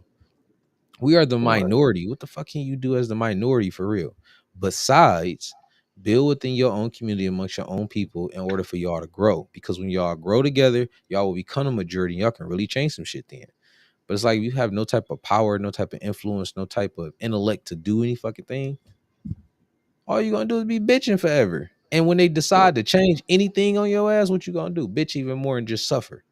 We are the Right. minority. What the fuck can you do as the minority for real? Besides, build within your own community amongst your own people in order for y'all to grow. Because when y'all grow together, y'all will become a majority and y'all can really change some shit then. But it's like you have no type of power, no type of influence, no type of intellect to do any fucking thing. All you gonna do is be bitching forever. And when they Right. decide to change anything on your ass, what you gonna do? Bitch even more and just suffer.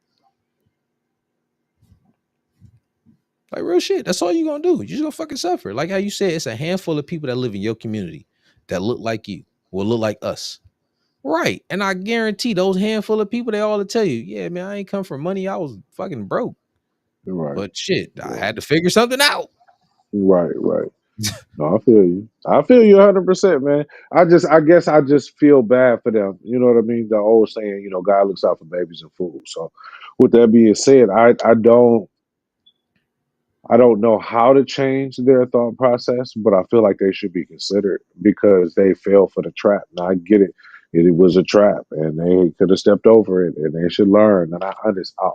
Like real shit. That's all you gonna do. You just gonna fucking suffer. Like how you said, it's a handful of people that live in your community that look like you, will look like us. Right. And I guarantee those handful of people, they all to tell you, yeah, man, I ain't come from money. I was fucking broke. Right. But shit, I Right. had to figure something out. Right. Right. No, I feel you. I feel you 100%, man. I guess I just feel bad for them. You know what I mean? The old saying, God looks out for babies and fools. So, with that being said, I don't know how to change their thought process, but I feel like they should be considered because they fell for the trap. Now I get it. It was a trap and they could have stepped over it and they should learn. And I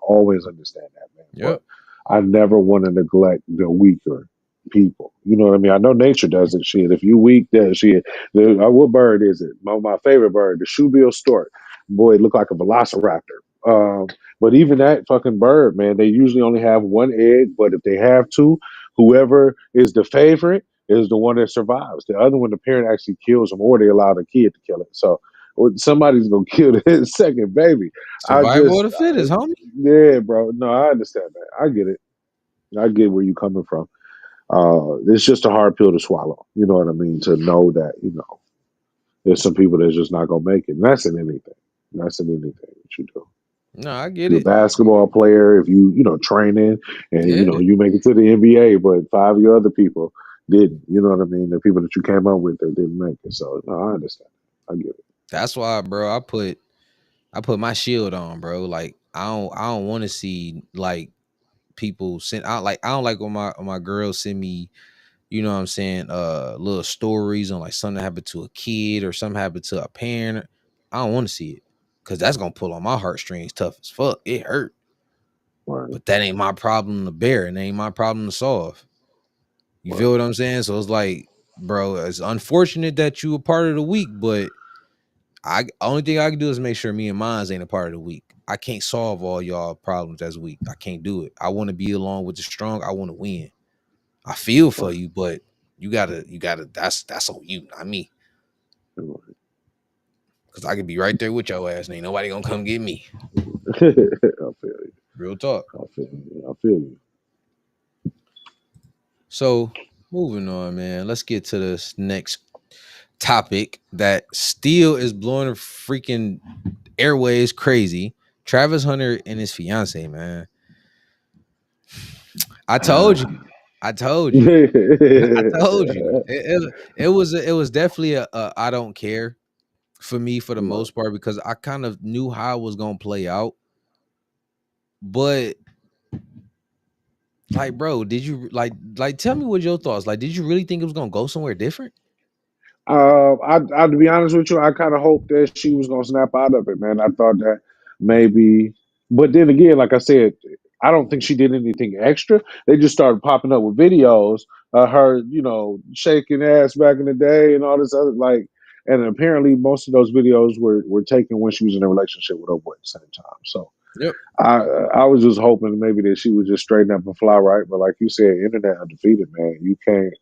always understand that, man. But Yep. I never want to neglect the weaker people. You know what I mean? I know nature does it. Shit. If you weak, that shit. What bird is it? My favorite bird, the shoebill stork. Boy, it looked like a velociraptor. Um, but even that fucking bird, man, they usually only have one egg. But if they have two, whoever is the favorite is the one that survives. The other one, the parent actually kills them, or they allow the kid to kill it. So somebody's gonna kill the second baby. I Survival of just, the fittest, homie. yeah, bro. No, I understand that. I get it. I get where you're coming from. It's just a hard pill to swallow. You know what I mean? To know that there's some people that's just not gonna make it. And that's in anything. That's in anything that you do. No, I get You're a it. basketball player, if training and Yeah. you make it to the NBA, but five of your other people didn't. You know what I mean? The people that you came up with that didn't make it. So no, I understand. I get it. That's why, bro, I put my shield on, bro. Like I don't want to see like people send out, like I don't like when my girls send me, you know what I'm saying, little stories on like something happened to a kid or something happened to a parent. I don't want to see it. Cause that's gonna pull on my heartstrings tough as fuck. It hurt. Right, But that ain't my problem to bear. And it ain't my problem to solve. You right, feel what I'm saying? So it's like, bro, it's unfortunate that you a part of the week, but I only thing I can do is make sure me and mines ain't a part of the week. I can't solve all y'all problems as weak. I can't do it. I want to be along with the strong. I want to win. I feel for right, you, but you gotta. That's on you, not me. right. Cause I could be right there with your ass, and ain't nobody gonna come get me. I feel you. Real talk. I feel you. I feel you. So moving on, man. Let's get to this next topic that still is blowing the freaking airways crazy. Travis Hunter and his fiance, man. I told you. I told you. I told you. It was definitely a I don't care. for me for the Right. most part because I kind of knew how it was gonna play out. But like, bro, did you like tell me what your thoughts? Like, did you really think it was gonna go somewhere different? I to be honest with you, I kind of hoped that she was gonna snap out of it, man. I thought that maybe, but then again, like I said, I don't think she did anything extra. They just started popping up with videos of her, shaking ass back in the day and all this other like. And apparently, most of those videos were taken when she was in a relationship with her boy at the same time. So Yep. I I was just hoping maybe that she would just straighten up and fly right. But like you said, internet undefeated, man. You can't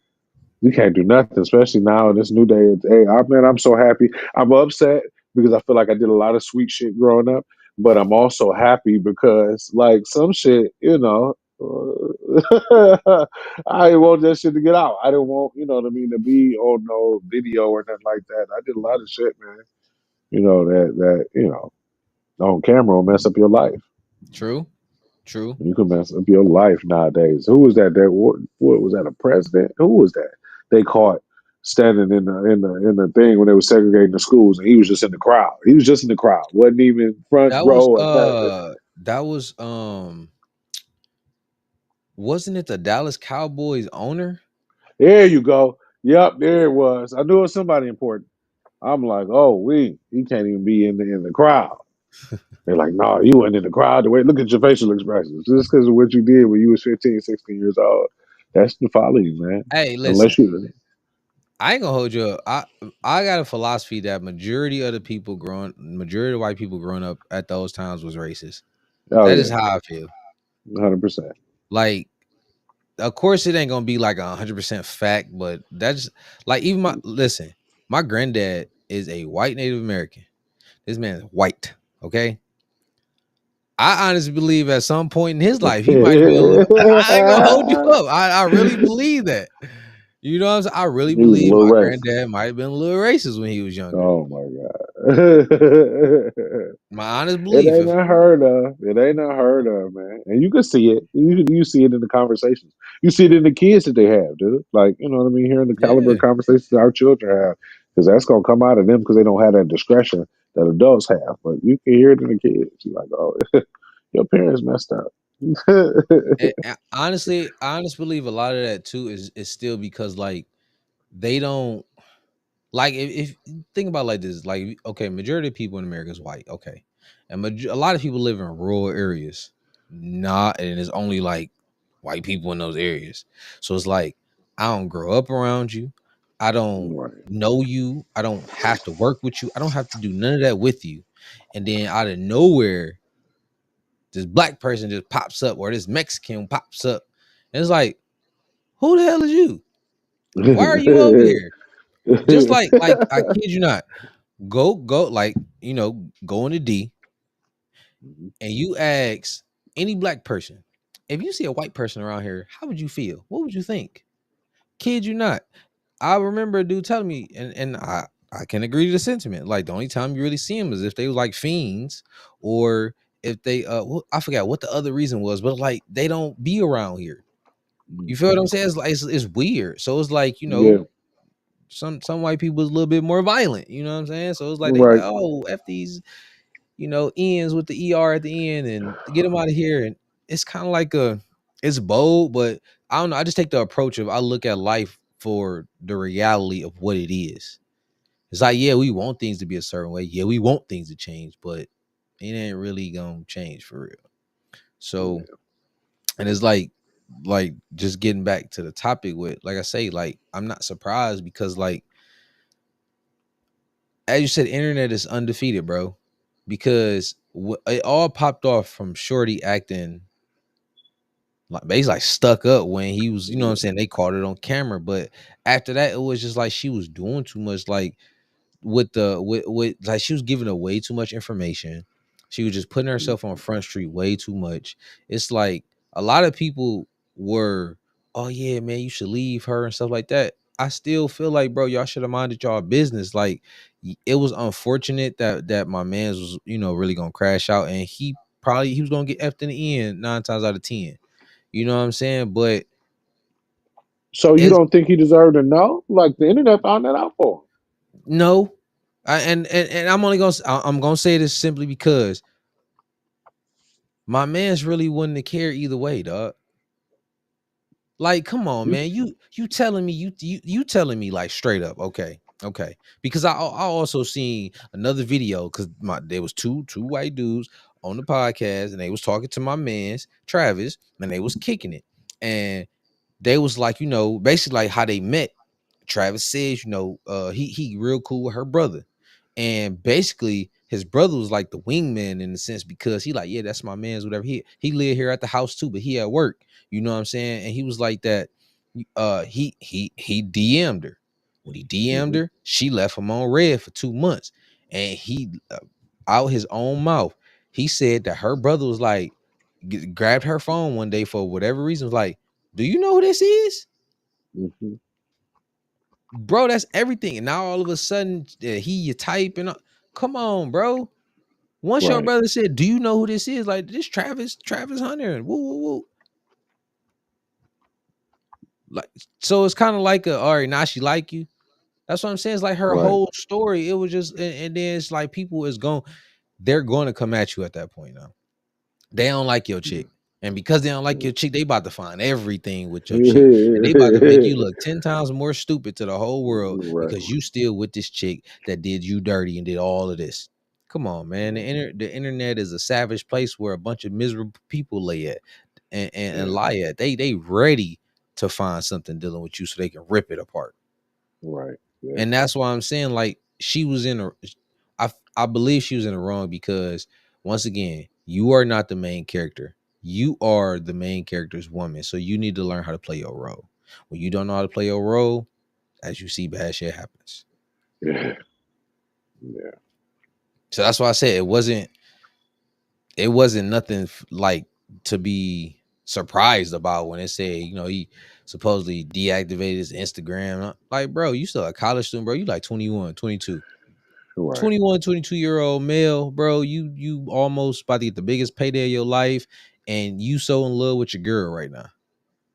do nothing, especially now in this new day. Hey, man, I'm so happy. I'm upset because I feel like I did a lot of sweet shit growing up, but I'm also happy because, like, some shit, I didn't want that shit to get out. I didn't want, you know what I mean, to be on no video or nothing like that. I did a lot of shit, man. That on camera will mess up your life. True. True. You can mess up your life nowadays. Who was that? What was that? A president? Who was that? They caught standing in the thing when they were segregating the schools, and he was just in the crowd. He was just in the crowd. Wasn't even front That was row or nothing. that was wasn't it the Dallas Cowboys owner? There you go. Yep, there it was. I knew it was somebody important. I'm like, oh, he can't even be in the crowd. They're like, no, you weren't in the crowd. Wait, look at your facial expressions. Just because of what you did when you was 15, 16 years old. That's the follow you, man. Hey, listen, Unless you, I ain't gonna hold you up. I got a philosophy that majority of white people growing up at those times was racist. oh That is yeah, how I feel. 100%. Like, of course, it ain't gonna be like 100% fact, but that's like even my granddad is a white Native American. This man is white. Okay, I honestly believe at some point in his life he might have been. I ain't gonna hold you up. I really believe that. You know what I'm saying? I really He was a believe little my racist. granddad might have been a little racist when he was younger. Oh my god. My honest It belief. ain't If unheard of. It ain't unheard of, man. And you can see it. You see it in the conversations. You see it in the kids that they have, dude. Like, you know what I mean? Hearing the caliber yeah, of conversations our children have. Because that's going to come out of them because they don't have that discretion that adults have. But you can hear it in the kids. You're like, oh, your parents messed up. honestly, I honestly believe a lot of that too is still because like they don't like if think about it like this, like okay, majority of people in America is white, okay, and a lot of people live in rural areas, not and it's only like white people in those areas. So it's like I don't grow up around you, I don't Right. know you, I don't have to work with you, I don't have to do none of that with you, and then out of nowhere, this black person just pops up or this Mexican pops up, and it's like, who the hell is you? Why are you over here? Just like I kid you not. Go like go in the D and you ask any black person, if you see a white person around here, how would you feel? What would you think? Kid you not. I remember a dude telling me, and I can agree to the sentiment. Like the only time you really see them is if they was like fiends, or if they I forgot what the other reason was, but like they don't be around here. You feel what I'm saying? It's like it's weird. So it's like Yeah. some white people is a little bit more violent. You know what I'm saying? So it's like they like, Right. oh, f these ends with the er at the end and get them out of here. And it's kind of like it's bold, but I don't know. I just take the approach of I look at life for the reality of what it is. It's like, yeah, we want things to be a certain way. Yeah, we want things to change, but it ain't really gonna change for real. So, Yeah. and it's like just getting back to the topic with, like I say, like I'm not surprised because like as you said, internet is undefeated, bro. Because it all popped off from Shorty acting like basically like stuck up when he was, you know what I'm saying? They caught it on camera, but after that, it was just like she was doing too much. Like with like she was giving away too much information. She was just putting herself on Front Street way too much. It's like a lot of people were, oh yeah, man, you should leave her and stuff like that. I still feel like, bro, y'all should have minded y'all business. Like it was unfortunate that my man's was, really gonna crash out and he was gonna get effed in the end 9 times out of 10. You know what I'm saying? But So you it's don't think he deserved to know? Like the internet found that out for no, And I'm gonna say this simply because my man's really wouldn't have cared either way, dog. Like, come on, man. You telling me you telling me like straight up, okay, okay. Because I also seen another video because my there was two white dudes on the podcast and they was talking to my man's Travis and they was kicking it. And they was like, basically like how they met. Travis says, he real cool with her brother. And basically his brother was like the wingman in the sense because he like, yeah, that's my man's, whatever. He lived here at the house too, but he at work. You know what I'm saying? And he was like that. He DM'd her. When he DM'd Hmm. her, she left him on red for 2 months. And he out his own mouth, he said that her brother was like grabbed her phone one day for whatever reason, was like, do you know who this is? Hmm. Bro, that's everything. And now all of a sudden, he you type and come on, bro. Once your Right. brother said, "Do you know who this is?" Like this Travis Hunter, and woo woo woo. Like so, it's kind of like all right, now she like you. That's what I'm saying. It's like her Right. whole story. It was just, and then it's like people is going, they're going to come at you at that point now. They don't like your chick. And because they don't like your chick, they about to find everything with your chick. And they about to make you look 10 times more stupid to the whole world Right. because you still with this chick that did you dirty and did all of this. Come on, man. The internet is a savage place where a bunch of miserable people lay at and Yeah. lie at. They ready to find something dealing with you so they can rip it apart. Right. Yeah. And that's why I'm saying like she was in a I believe she was in the wrong because once again, you are not the main character. You are the main character's woman. So you need to learn how to play your role. When you don't know how to play your role, as you see, bad shit happens. Yeah. Yeah. So that's why I said it wasn't nothing like to be surprised about when it said, he supposedly deactivated his Instagram. Like, bro, you still a college student, bro. You like 21, 22. Right. 21, 22-year-old male, bro. You almost about to get the biggest payday of your life, and you so in love with your girl right now.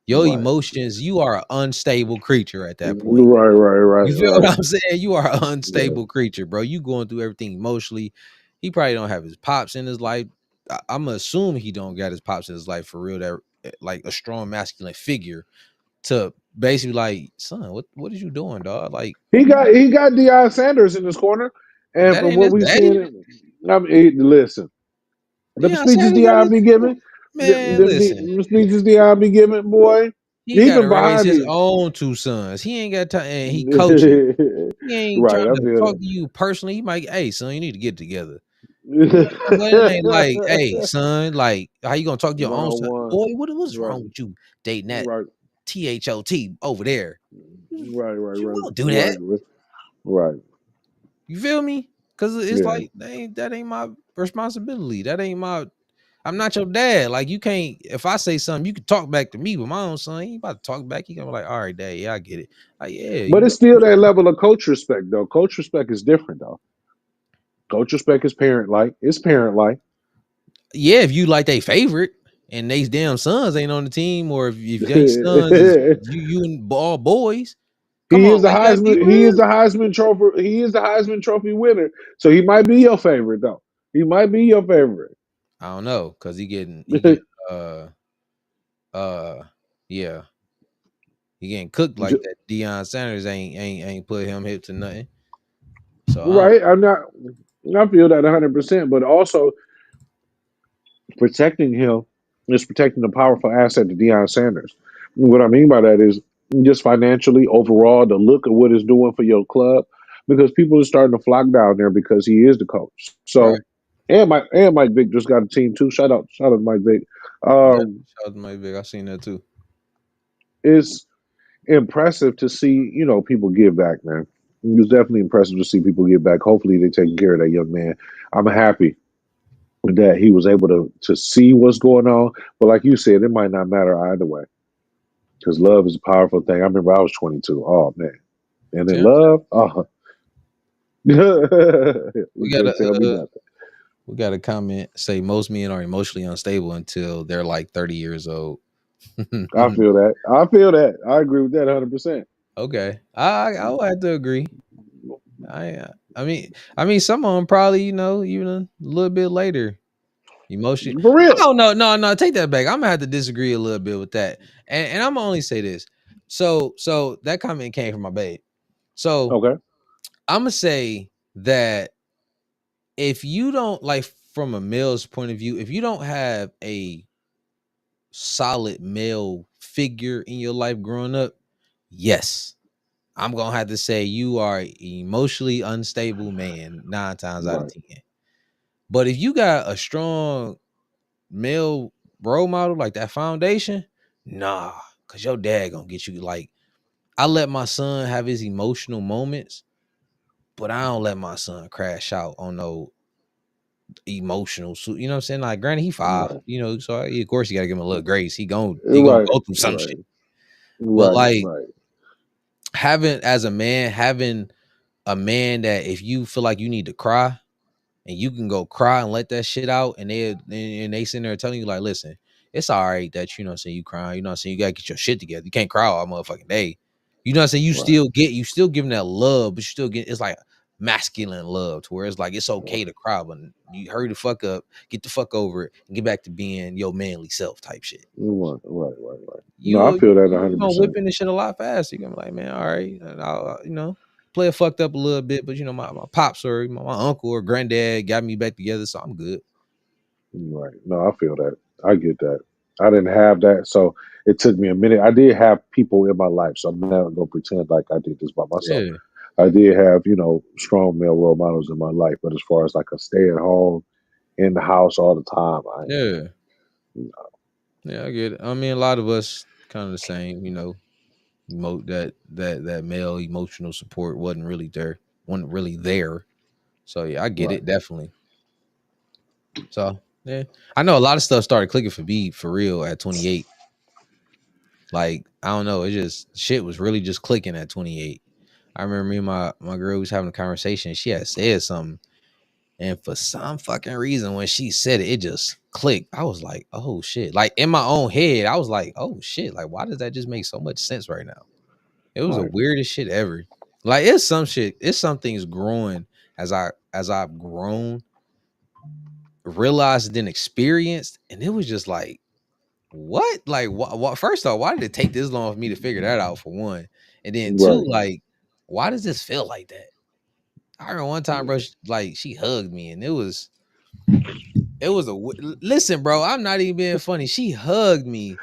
Your Right. emotions, you are an unstable creature at that point. Right. Right. Right. You feel Right. what I'm saying? You are an Yeah. unstable creature, bro. You going through everything emotionally. He probably don't have his pops in his life. I'm assuming he don't got his pops in his life for real. That like a strong masculine figure to basically like, son, what is you doing, dog? Like He got Deion Sanders in his corner, and that from ain't what his we've daddy. seen, I mean, listen, them Deion speeches Sanders ain't Deion his be giving, man. Listen. them speeches Deion be giving, boy, He got to even raise behind his the. own two sons. He ain't got time, and he coaching. He ain't Right, trying I to feel talk that. to you personally. He might, hey son, you need to get together. But it ain't like, hey son, like how you gonna talk to your One own on son? one, Boy, what's right, wrong with you dating that right, THOT over there? right, right, You right, don't do right, that. right. You feel me? Cause it's Yeah, like that ain't my responsibility. That ain't my. I'm not your dad. Like you can't. If I say something, you can talk back to me. But my own son, he ain't about to talk back. He gonna be like, all right, dad, yeah, I get it. Like, yeah, but you it's go. still that level of coach respect, though. Coach respect is different, though. Coach respect is parent like. It's parent like. Yeah, if you like they favorite and they damn sons ain't on the team, or if they sons is you and all boys, come He on, is the man, you gotta be Heisman. He is real. the Heisman Trophy. He is the Heisman Trophy winner. So he might be your favorite, though. He might be your favorite. I don't know, cause he get uh uh yeah, he getting cooked like Ju- that. Deion Sanders ain't put him hip to nothing. So I don't right. I'm not. I feel that 100%. But also protecting him is protecting the powerful asset to Deion Sanders. What I mean by that is just financially, overall, the look of what it's doing for your club, because people are starting to flock down there because he is the coach. right. So, and Mike Vick just got a team too. Shout out to Mike Vick. Yeah, Um, shout out to my big. I seen that too. it's impressive to see, people give back, man. It was definitely impressive to see people give back. Hopefully, they're taking care of that young man. I'm happy that he was able to see what's going on. But like you said, it might not matter either way because love is a powerful thing. I remember I was 22. Oh man, and See then what I'm saying? love, oh, We you got can't tell me a nothing. we got a comment say most men are emotionally unstable until they're like 30 years old. I feel that. I feel that. I agree with that 100%. Okay, I would have to agree. I mean, some of them probably, even a little bit later. Emotion. For I real. don't know. No, no, take that back. I'm gonna have to disagree a little bit with that. And I'm gonna only say this. So that comment came from my babe. So Okay. I'm gonna say that if you don't like from a male's point of view, if you don't have a solid male figure in your life growing up, yes, I'm gonna have to say you are an emotionally unstable man 9 times out of Right. 10. But if you got a strong male role model like that foundation, nah, cause your dad gonna get you. Like, I let my son have his emotional moments, but I don't let my son crash out on no emotional. So you know what I'm saying? Like, granted, he 5, Right. so of course you gotta give him a little grace. He gonna Right. go through some Right. shit. But Right. like Right. having a man that if you feel like you need to cry and you can go cry and let that shit out, and they sitting there telling you like, listen, it's all right that you know what I'm saying you crying, you know what I'm saying, you gotta get your shit together. You can't cry all motherfucking day. You know what I'm saying? Right. You still giving that love, but you still get it's like masculine love to where it's like it's okay to cry, but you hurry the fuck up, get the fuck over it, and get back to being your manly self type shit. Right. Right. Right. Right. No, I You feel that you gonna whip 100%. in this shit a lot faster. You're gonna be like, man, all right, and I'll play it fucked up a little bit, but my pops or my uncle or granddad got me back together, so I'm good. Right. No, I feel that. I get that. I didn't have that, so it took me a minute. I did have people in my life, so I'm not gonna pretend like I did this by myself. Yeah, I did have, strong male role models in my life, but as far as like a stay at home in the house all the time, I ain't. yeah, yeah. I get it. I mean, a lot of us kind of the same. That male emotional support wasn't really there. So yeah, I get Right. it definitely. So yeah, I know a lot of stuff started clicking for me for real at 28. Like, I don't know, it just shit was really just clicking at 28. I remember me and my girl was having a conversation. She had said something, and for some fucking reason, when she said it, it just clicked. I was like, oh shit! Like in my own head, I was like, oh shit! Like, why does that just make so much sense right now? It was the Right. weirdest shit ever. Like, it's some shit. It's some things growing as I've grown, realized, then experienced, and it was just like, what? Like, what? First off, why did it take this long for me to figure that out? For one, and then two, Right. like, why does this feel like that? I remember one time, bro, like she hugged me, and it was listen, bro. I'm not even being funny. She hugged me.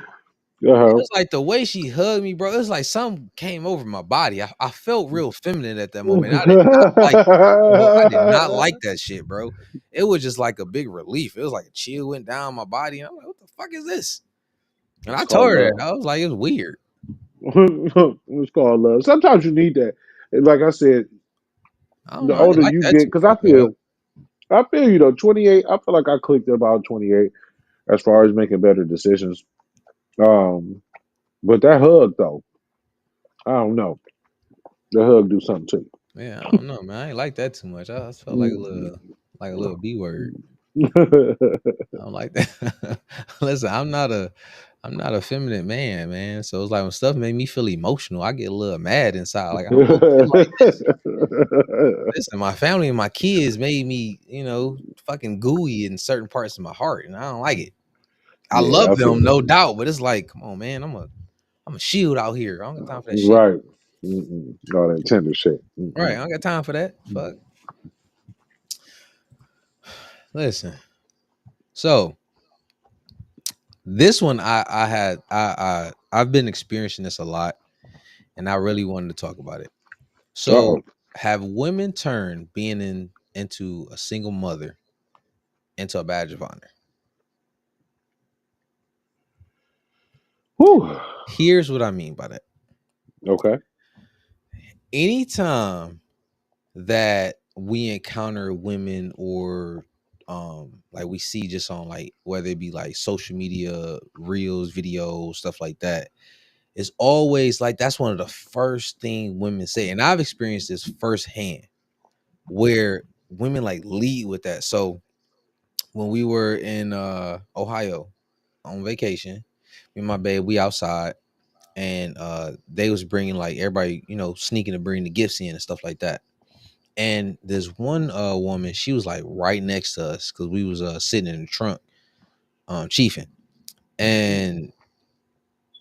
It Uh was like the way she hugged me, bro. It was like something came over my body. I felt real feminine at that moment. I did not like, bro. I did not huh. like that shit, bro. It was just like a big relief. It was like a chill went down my body, and I'm like, what the fuck is this? And It's I told called her that. love. I was like, it was weird. It's called love. Sometimes you need that. And like I said, I don't the know. I didn't older like you that get, too because much, dog. I feel 28. I feel like I clicked at about 28 as far as making better decisions. Um, but that hug though, I don't know. The hug do something to Yeah, I don't know, man. I ain't like that too much. I just felt you. like a little B word. Mm. I don't like that. Listen, I'm not a feminine man, man. So it's like when stuff made me feel emotional, I get a little mad inside. Like, I don't want to feel like this. Listen, my family and my kids made me, fucking gooey in certain parts of my heart, and I don't like it. I Yeah, love I feel them, that. no doubt, but it's like, come on, man. I'm a shield out here. I don't got time for that shit. Right. Mm-mm. All that tender shit. Right. I Mm-mm. don't got time for that. Fuck. Listen. So this one I've been experiencing this a lot, and I really wanted to talk about it. So Uh-oh. have women turned being into a single mother into a badge of honor? Whew. Here's what I mean by that. Okay. Anytime that we encounter women or like we see just on like whether it be like social media reels, videos, stuff like that, it's always like that's one of the first thing women say. And I've experienced this firsthand where women like lead with that. So when we were in Ohio on vacation, me and my babe, we outside, and they was bringing like everybody, sneaking to bring the gifts in and stuff like that. And this one woman, she was like right next to us because we was sitting in the trunk, chiefing, and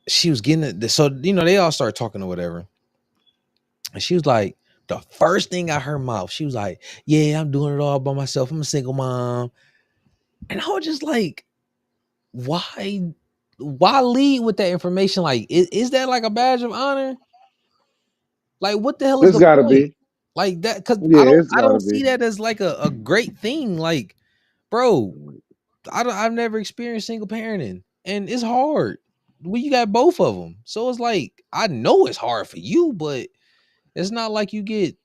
she was getting it. So they all started talking or whatever, and she was like, the first thing out her mouth, she was like, "Yeah, I'm doing it all by myself. I'm a single mom," and I was just like, "Why? Why lead with that information? Like, is that like a badge of honor? Like, what the hell is It's the got to point? be. Like that? Because Yeah, it's I got to don't be. see that as like a great thing. Like, bro, I've never experienced single parenting, and it's hard. Well, you got both of them, so it's like I know it's hard for you, but it's not like you get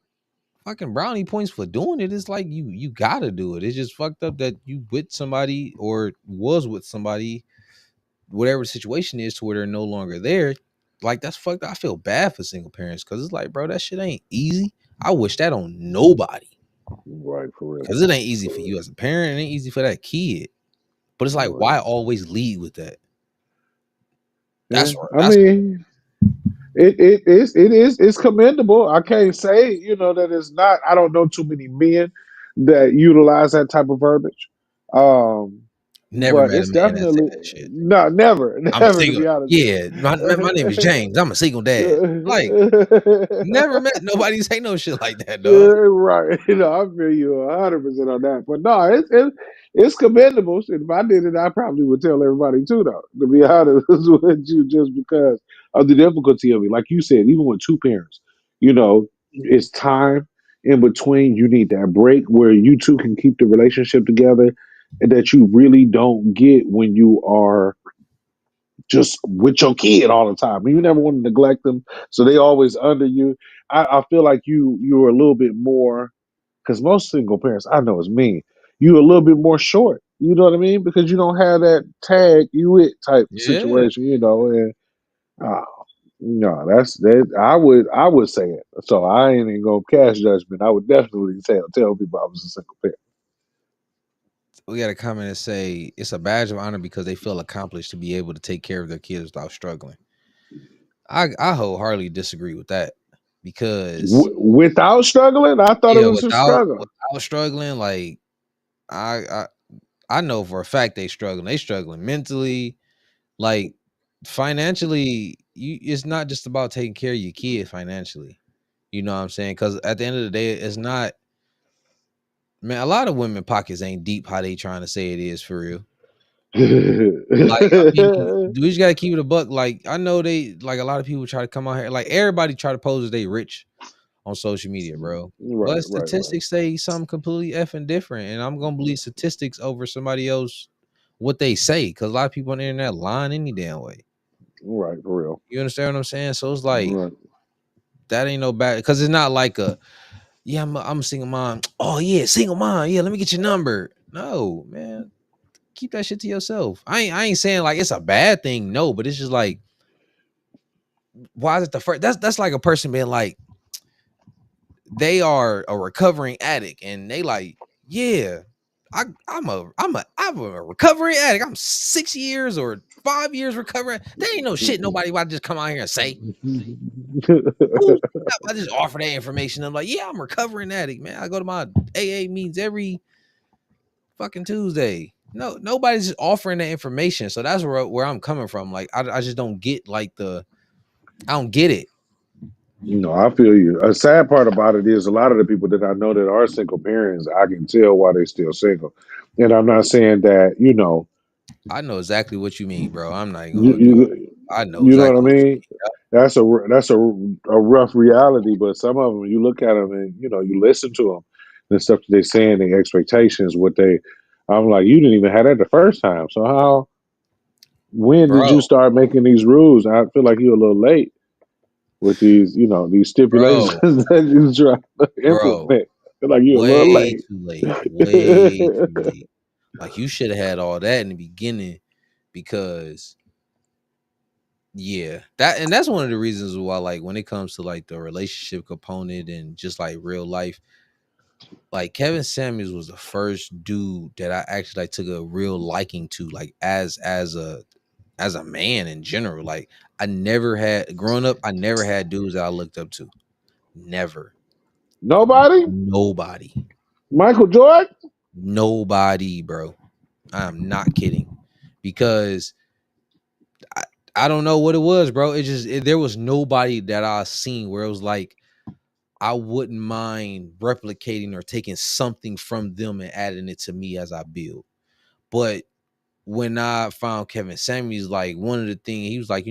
fucking brownie points for doing it. It's like you gotta do it. It's just fucked up that you with somebody or was with somebody, whatever the situation is, to where they're no longer there. Like that's fucked up. I feel bad for single parents because it's like, bro, that shit ain't easy. I wish that on nobody Right, for real. because it ain't easy For for real. you as a parent. It ain't easy for that kid. But it's like, Right. why always lead with that? Yeah. I That's mean, it's commendable. I can't say that it's not. I don't know too many men that utilize that type of verbiage. Um, never but met a it's man that said definitely that shit. not never, I'm a never to single. be honest with Yeah, my name is you. James. I'm a single dad. Like, never met nobody say no shit like that, Yeah, dog. right. I feel you 100% on that. But no, it's commendable. If I did it, I probably would tell everybody too, though. To be honest with you, just because of the difficulty of it. Like you said, even with two parents, it's time in between. You need that break where you two can keep the relationship together, and that you really don't get when you are just with your kid all the time. You never want to neglect them, so they always under you. I feel like you're a little bit more, because most single parents I know is me. You're a little bit more short. You know what I mean? Because you don't have that tag you it type Yeah. situation. And uh, no, that's that. I would say it. So I ain't even gonna cast judgment. I would definitely tell people I was a single parent. We got a comment that say it's a badge of honor because they feel accomplished to be able to take care of their kids without struggling. I wholeheartedly disagree with that because Without struggling, I thought it yeah, was a struggle. without struggling, like I I I know for a fact they struggling. They struggling mentally, like financially. It's not just about taking care of your kid financially. You know what I'm saying? Because at the end of the day, it's not. Man, a lot of women pockets ain't deep how they trying to say it is for real. Like, I mean, we just gotta keep it a buck. Like, I know they like a lot of people try to come out here. Like, everybody try to pose as they rich on social media, bro. Right, But right, right, statistics say something completely effing different, and I'm gonna believe statistics over somebody else what they say because a lot of people on the internet lying any damn way. right, for real. You understand what I'm saying? So it's like Right. that ain't no bad because it's not like a yeah, I'm a single mom. Oh yeah, single mom. Yeah, let me get your number. No, man, keep that shit to yourself. I ain't saying like it's a bad thing, no, but it's just like why is it the first? That's like a person being like they are a recovering addict and they like yeah, I'm a recovering addict. I'm 6 years or 5 years recovering. There ain't no shit nobody about to just come out here and say. Who I just offer that information? I'm like, yeah, I'm a recovering addict, man. I go to my AA meetings every fucking Tuesday. No, nobody's just offering that information. So that's where I'm coming from. Like, I just don't get like I don't get it. I feel you. A sad part about it is a lot of the people that I know that are single parents, I can tell why they're still single. And I'm not saying that, I know exactly what you mean, bro. I'm not even gonna you hold you. you, I know you know what I exactly what you mean? mean. That's a rough reality, but some of them you look at them and you listen to them and stuff that they're saying, their expectations, what they. I'm like, you didn't even have that the first time. So how? When did you Bro, start making these rules? I feel like you're a little late with these stipulations bro, that you try to bro. implement. I feel like you're a little Way late. too late. Way too late. Like you should have had all that in the beginning because yeah, that's one of the reasons why like when it comes to like the relationship component and just like real life, like Kevin Samuels was the first dude that I actually like took a real liking to, like as a man in general. Like I never had growing up, I never had dudes that I looked up to. Never. Nobody. Nobody. Michael Jordan. Nobody, bro. I'm not kidding. Because I, I don't know what it was, bro. There was nobody that I seen where it was like I wouldn't mind replicating or taking something from them and adding it to me as I build. But when I found Kevin Samuels, like one of the things he was like,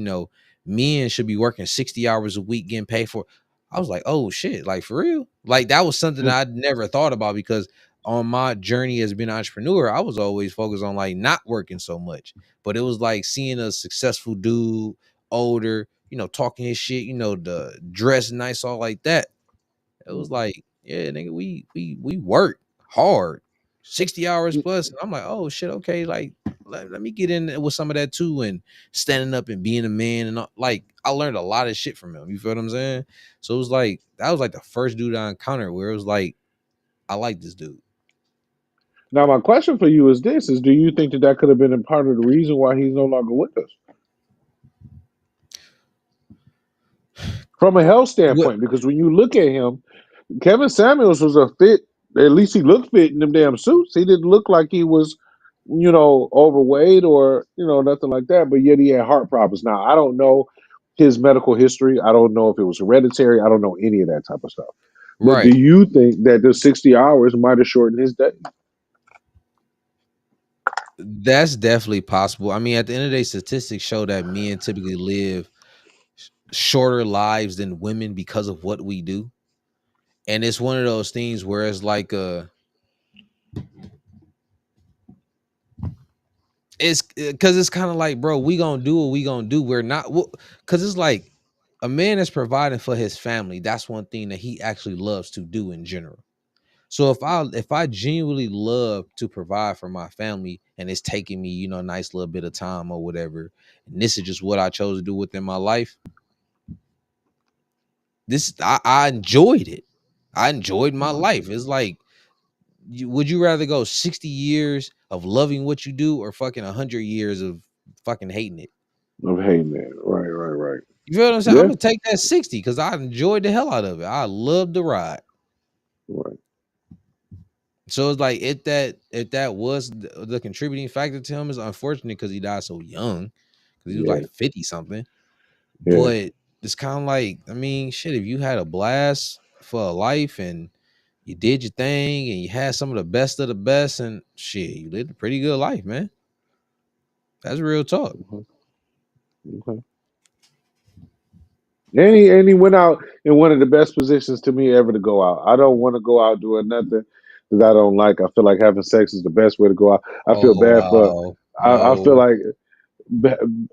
men should be working 60 hours a week getting paid for. I was like, oh shit, like for real? Like that was something Mm. I'd never thought about because on my journey as being an entrepreneur, I was always focused on like not working so much. But it was like seeing a successful dude, older, talking his shit, the dress nice, all like that. It was like, yeah, nigga, we work hard, 60 hours plus. And I'm like, oh shit, okay, like let me get in there with some of that too, and standing up and being a man, and like I learned a lot of shit from him. You feel what I'm saying? So it was like that was like the first dude I encountered where it was like, I like this dude. Now, my question for you is this: Is do you think that that could have been a part of the reason why he's no longer with us from a health What? standpoint? Because when you look at him, Kevin Samuels was a fit. At least he looked fit in them damn suits. He didn't look like he was, overweight or nothing like that. But yet he had heart problems. Now I don't know his medical history. I don't know if it was hereditary. I don't know any of that type of stuff. But do Right. you think that the 60 hours might have shortened his day? That's definitely possible. I mean, at the end of the day, statistics show that men typically live shorter lives than women because of what we do. And it's one of those things where it's like it's because it's kind of like, bro, we gonna do what we gonna do. We're not, because it's like a man that's providing for his family. That's one thing that he actually loves to do in general. So if I genuinely love to provide for my family and it's taking me, a nice little bit of time or whatever, and this is just what I chose to do within my life, I enjoyed it. I enjoyed my life. It's like, would you rather go 60 years of loving what you do or fucking 100 years of fucking hating it? Of hey man, right, right, right. You feel what I'm saying? I'm Yeah, gonna take that 60 because I enjoyed the hell out of it. I loved the ride. right. So it's like if that was the contributing factor to him, is unfortunate because he died so young, because he was Yeah, like 50 something. yeah. But it's kind of like, I mean, shit, if you had a blast for a life and you did your thing and you had some of the best of the best and shit, you lived a pretty good life, man. That's real talk. Mhm, okay. And he went out in one of the best positions to me ever to go out. I don't want to go out doing nothing that I don't like. I feel like having sex is the best way to go out. I feel Oh bad for. wow. I feel No. like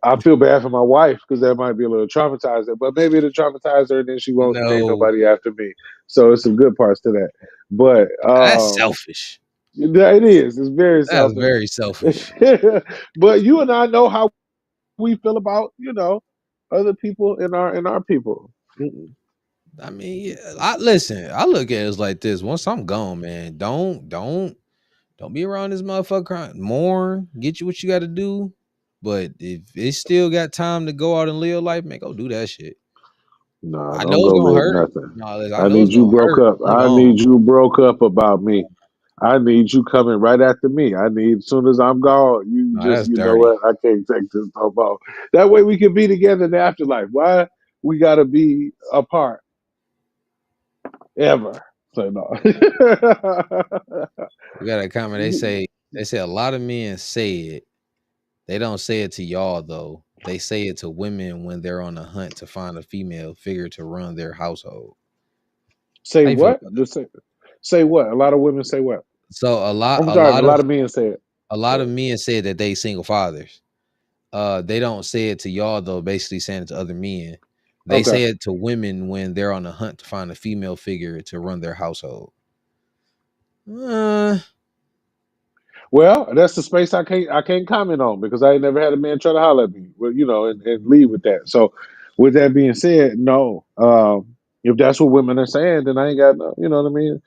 I feel bad for my wife because that might be a little traumatizing. But maybe it'll traumatize her, and then she won't date No. nobody after me. So it's some good parts to that. But That's selfish. yeah, it is. It's very That's selfish. very selfish. But you and I know how we feel about other people in our people. Mm-mm. I mean, yeah, I listen. I look at it as like this. Once I'm gone, man, don't be around this motherfucker. Mourn, get you what you got to do. But if it's still got time to go out and live life, man, go do that shit. Nah, I know don't it's go gonna live hurt. nothing. No, listen, I I know it's need you gonna broke hurt. up. I'm I gone. need you broke up about me. I need you coming right after me. I need as soon as I'm gone, you No, just that's you know dirty. what? I can't take this no more. That way we can be together in the afterlife. Why we gotta be apart ever? So no. We got a comment. They say a lot of men say it. They don't say it to y'all though. They say it to women when they're on a hunt to find a female figure to run their household. Say How you feel what? about that? Just say what? A lot of women say what? So I'm sorry, a lot of men say it. a Go lot of ahead. men say that they single fathers. They don't say it to y'all though, basically saying it to other men. They Okay. say it to women when they're on a hunt to find a female figure to run their household. Uh, Well, that's the space I can't comment on because I ain't never had a man try to holler at me. Well, and leave with that. So, with that being said, no. If that's what women are saying, then I ain't got no. You know what I mean?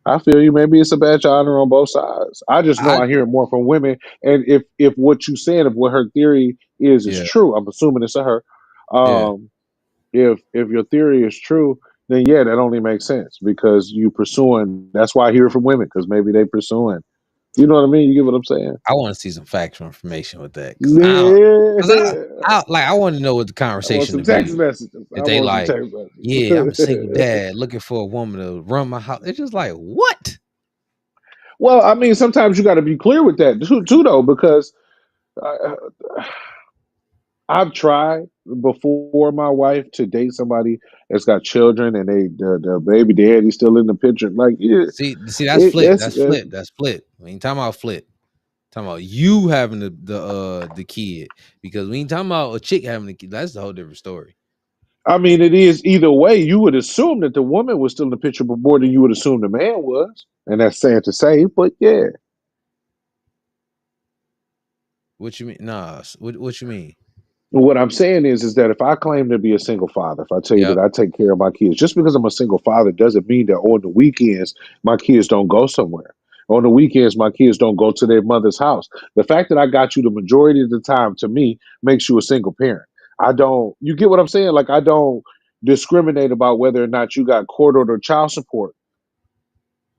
I feel you. Maybe it's a badge of honor on both sides. I just know I I hear it more from women. And if what you said, if what her theory is yeah, true, I'm assuming it's a her. yeah. Um, if your theory is true, then yeah, that only makes sense because you pursuing. That's why I hear it from women because maybe they pursuing. You know what I mean? You get what I'm saying? I want to see some factual information with that because Yeah. I want to know what the I want conversation some to text be. messages. If I they want some like, text yeah, I'm a single messages. dad looking for a woman to run my house. It's just like, what? Well, I mean, sometimes you got to be clear with that too, though, because uh, I've tried before my wife to date somebody that's got children and the baby daddy's still in the picture. Like, yeah, See, that's flip. that's That's flip. That's flip. We ain't talking about flip. Talking about you having the kid because we ain't talking about a chick having the kid. That's a whole different story. I mean, it is either way. You would assume that the woman was still in the picture, but more than you would assume the man was, and that's sad to say. But yeah, What you mean? Nah. What you mean? what I'm saying is that if I claim to be a single father, if I tell you that Yep. I take care of my kids, just because I'm a single father doesn't mean that on the weekends my kids don't go somewhere. On the weekends, my kids don't go to their mother's house. The fact that I got you the majority of the time to me makes you a single parent. I don't, you get what I'm saying? Like, I don't discriminate about whether or not you got court order child support.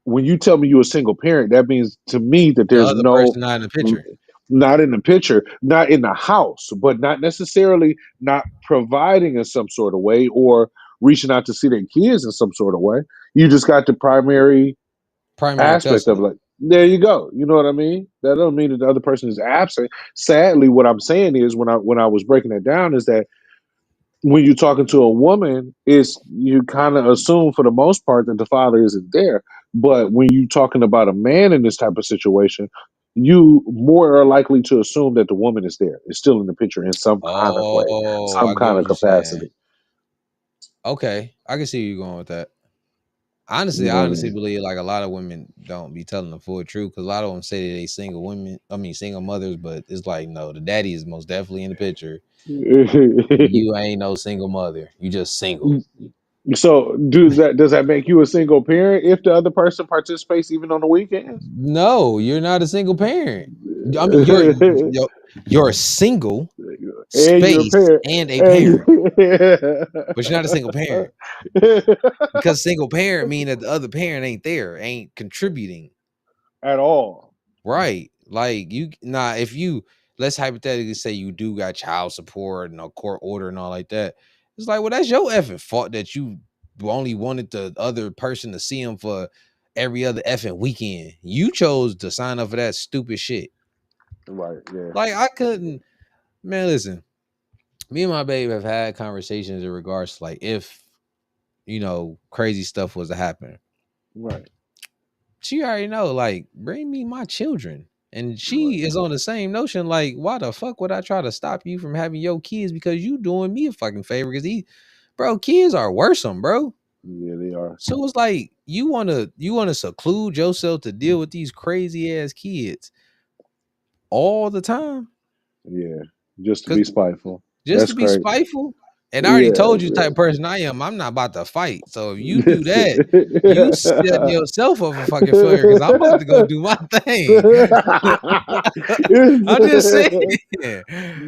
When you tell me you're a single parent, that means to me that The there's other no, person not in the picture. not in the picture, not in the house, but not necessarily not providing in some sort of way or reaching out to see their kids in some sort of way. You just got the primary Primary aspect of custody. like, there you go. You know what I mean? That doesn't mean that the other person is absent. Sadly, what I'm saying is when I was breaking it down is that when you're talking to a woman, is you kind of assume for the most part that the father isn't there. But when you're talking about a man in this type of situation, you more are likely to assume that the woman is there, is still in the picture in some kind of way, Oh, some I get kind what of you're saying. capacity. Okay, I can see you going with that. Honestly, You I know what I honestly mean? believe like a lot of women don't be telling the full truth because a lot of them say that they single women. I mean, single mothers, but it's like no, the daddy is most definitely in the picture, and you ain't no single mother. You just single. So does that make you a single parent if the other person participates even on the weekends? No, you're not a single parent. I mean, you're single, And you're a space, parent. and a And parent, you- but you're not a single parent because single parent mean that the other parent ain't there, ain't contributing. at all. Right. Like you nah, if you let's hypothetically say you do got child support and a court order and all like that. It's like, well, that's your effing fault that you only wanted the other person to see him for every other effing weekend. You chose to sign up for that stupid shit. Right, yeah. Like I couldn't, man, listen, me and my babe have had conversations in regards to like if crazy stuff was to happen. Right, She already know, like, bring me my children. And right. she is on the same notion, like, why the fuck would I try to stop you from having your kids because you doing me a fucking favor? Because bro, kids are worrisome, bro. Yeah, they are. So it's like you wanna seclude yourself to deal with these crazy ass kids all the time, Yeah. Just to cause be spiteful. just to That's be crazy. spiteful. And I already Yeah, told you the type of person I am. I'm not about to fight. So if you do that, you setting yourself up for fucking failure because I'm about to go do my thing. I'm just saying.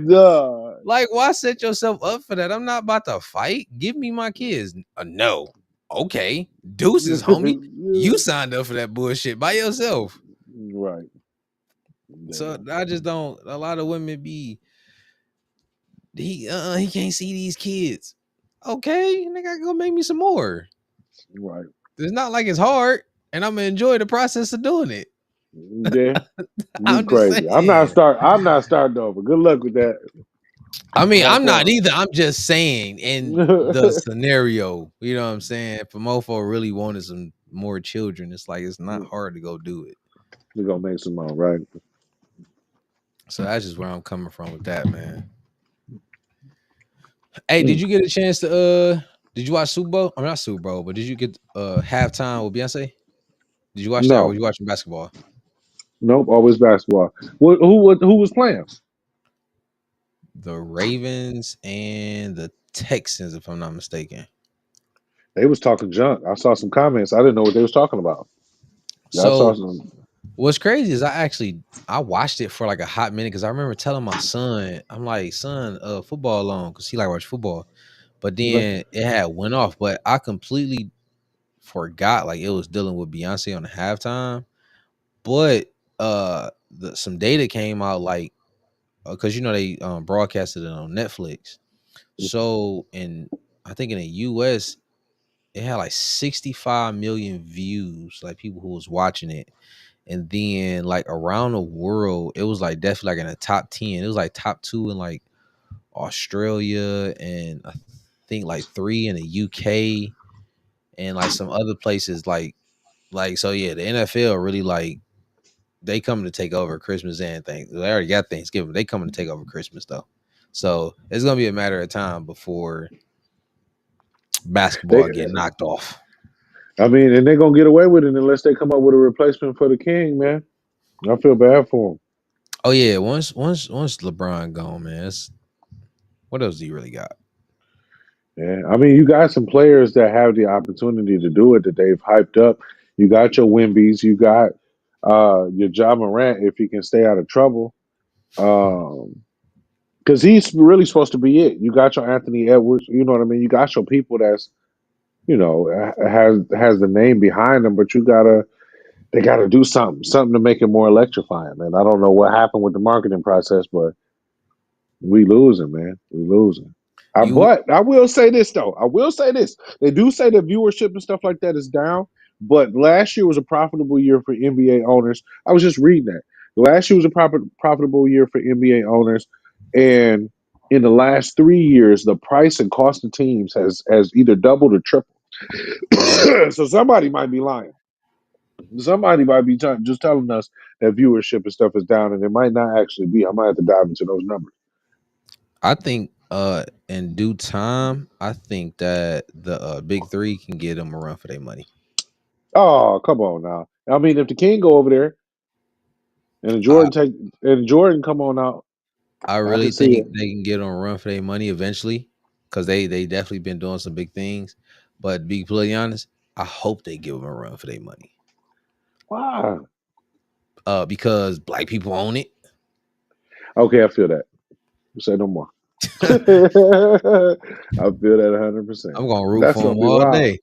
Duh. Like, why set yourself up for that? I'm not about to fight. Give me my kids. No. Okay. Deuces, homie. You signed up for that bullshit by yourself. Right. So Damn. I just don't. A lot of women be he can't see these kids. Okay, nigga, go make me some more. Right. It's not like it's hard, and I'm gonna enjoy the process of doing it. Yeah. You I'm just crazy. saying. I'm not starting over. Good luck with that. I mean, Have I'm not fun. either. I'm just saying in the scenario, you know what I'm saying? If a mofo really wanted some more children, it's like it's not hard to go do it. We're gonna make some more, right? So that's just where I'm coming from with that, man. Hey, did you get a chance to did you watch Super Bowl? I'm not Super Bowl, but did you get halftime with Beyonce? Did you watch that or were No. you watching basketball? Nope, always basketball. Who was playing? The Ravens and the Texans, if I'm not mistaken. They was talking junk. I saw some comments. I didn't know what they was talking about. Yeah, I saw So some. what's crazy is I watched it for like a hot minute because I remember telling my son, I'm like, son, football on because he like watch football. but then it had went off. But I completely forgot like it was dealing with Beyonce on the halftime. But some data came out like because you know they broadcasted it on Netflix. So in I think in the US it had like 65 million views, like people who was watching it. And then like around the world, it was like definitely like in the top 10. It was like top 2 in like Australia and I think like 3 in the UK and like some other places like so yeah, the NFL really like they coming to take over Christmas and things. They already got Thanksgiving. They coming to take over Christmas though. So it's gonna be a matter of time before They, basketball get knocked off. I mean, and they're gonna get away with it unless they come up with a replacement for the king, man. I feel bad for him. Oh yeah, once LeBron gone, man, what else do you really got? Yeah, I mean, you got some players that have the opportunity to do it that they've hyped up. You got your Wimbies, you got your Ja Morant if he can stay out of trouble, because he's really supposed to be it. You got your Anthony Edwards, you know what I mean. You got your people that's has the name behind them, but they gotta do something to make it more electrifying, man. I don't know what happened with the marketing process, but we losing, man. We losing. You But I will say this though. I will say this. They do say that viewership and stuff like that is down. But last year was a profitable year for NBA owners. I was just reading that. Last year was a profitable year for NBA owners, and in the last 3 years, the price and cost of teams has either doubled or tripled. mhm. So somebody might be lying. Somebody might be just telling us that viewership and stuff is down, and it might not actually be. I might have to dive into those numbers. I think in due time, I think that the big three can get them a run for their money. Oh, come on now. I mean, if the King go over there and I Jordan come on out, I I can really see think it. they can get them a run for their money eventually because they definitely been doing some big things. But to be completely honest, I hope they give them a run for their money. Wow. Because black people own it. Okay, I feel that. Say no more. I feel that 100%. I'm gonna root That's for gonna them be all wild. day.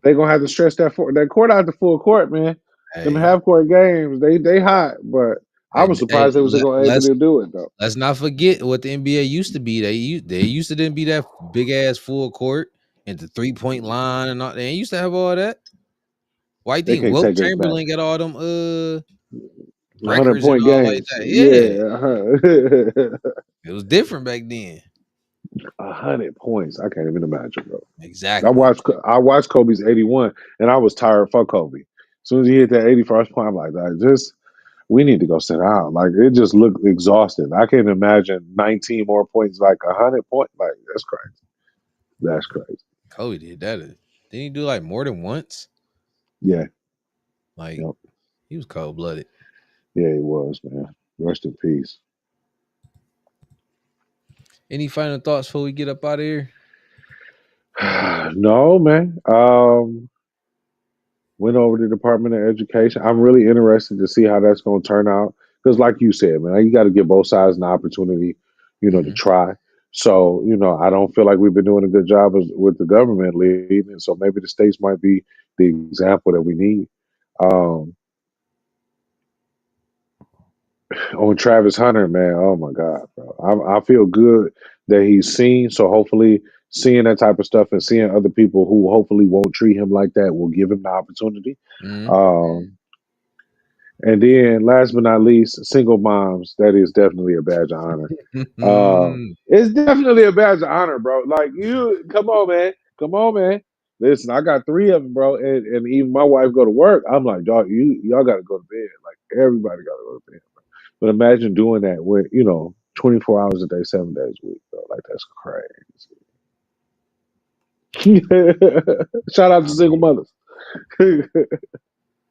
They gonna have to stretch that court out to full court, man. Them Hey, half court games, they hot, but I was hey, surprised they was gonna able let's to do it though. let's not forget what the NBA used to be. They used to didn't be that big ass full court and the 3-point line and all. They used to have all that. Why you They think can't Wilt take us back. Chamberlain got all them 100 records and point all like games. that? Yeah, Yeah. it was different back then. 100 points. I can't even imagine, bro. Exactly. I watched Kobe's 81, and I was tired. Fuck Kobe. As soon as he hit that 81st point, I'm like, just we need to go sit down. Like it just looked exhausting. I can't imagine 19 more points, like 100 points. Like that's crazy. That's crazy. Kobe did that. Didn't he do like more than once? Yeah, Like yep. he was cold blooded. Yeah, he was, man. Rest in peace. Any final thoughts before we get up out of here? No, man. Went over to the Department of Education. I'm really interested to see how that's going to turn out because, like you said, man, you got to give both sides an opportunity, to Hmm. try. So, I don't feel like we've been doing a good job with the government leading, so maybe the states might be the example that we need. Um, on Travis Hunter, man, oh my God, bro, I feel good that he's seen. So hopefully, seeing that type of stuff and seeing other people who hopefully won't treat him like that will give him the opportunity. Hmm. Um, And then, last but not least, single moms. That is definitely a badge of honor. It's definitely a badge of honor, bro. Like you, come on, man, come on, man. Listen, I got three of them, bro, and even my wife go to work. I'm like, dog, y'all got to go to bed. Like everybody got to go to bed. But imagine doing that with 24 hours a day, 7 days a week, bro. Like that's crazy. Shout out to I single mean, mothers.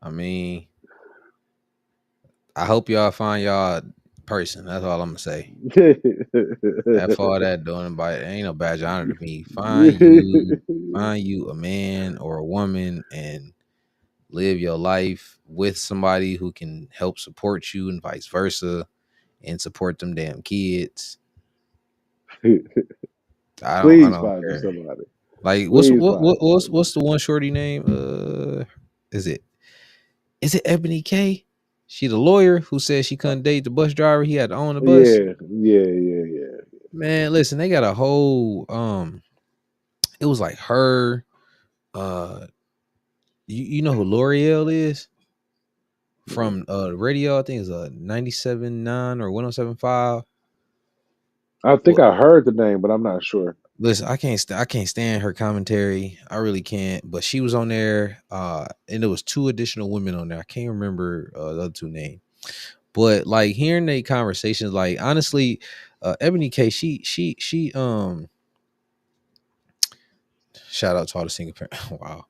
I mean, I hope y'all find y'all person. That's all I'm gonna say. F all that doing by ain't no badge of honor to me. Find you a man or a woman and live your life with somebody who can help support you and vice versa and support them damn kids. I Please don't find you care. somebody. Like Please find you what's somebody. the one shorty name? Is it Ebony K? She the lawyer who said she couldn't date the bus driver. He had to own the bus. Yeah. Man, listen, they got a whole it was like her. You know who L'Oreal is from radio? I think it's a 97.9 or 107.5. I think Well, I heard the name, but I'm not sure. listen, I can't stand her commentary. I really can't. But she was on there, and there was two additional women on there. I can't remember the other two names. But like hearing the conversations, like honestly, Ebony K, she shout out to all the single parent. Wow.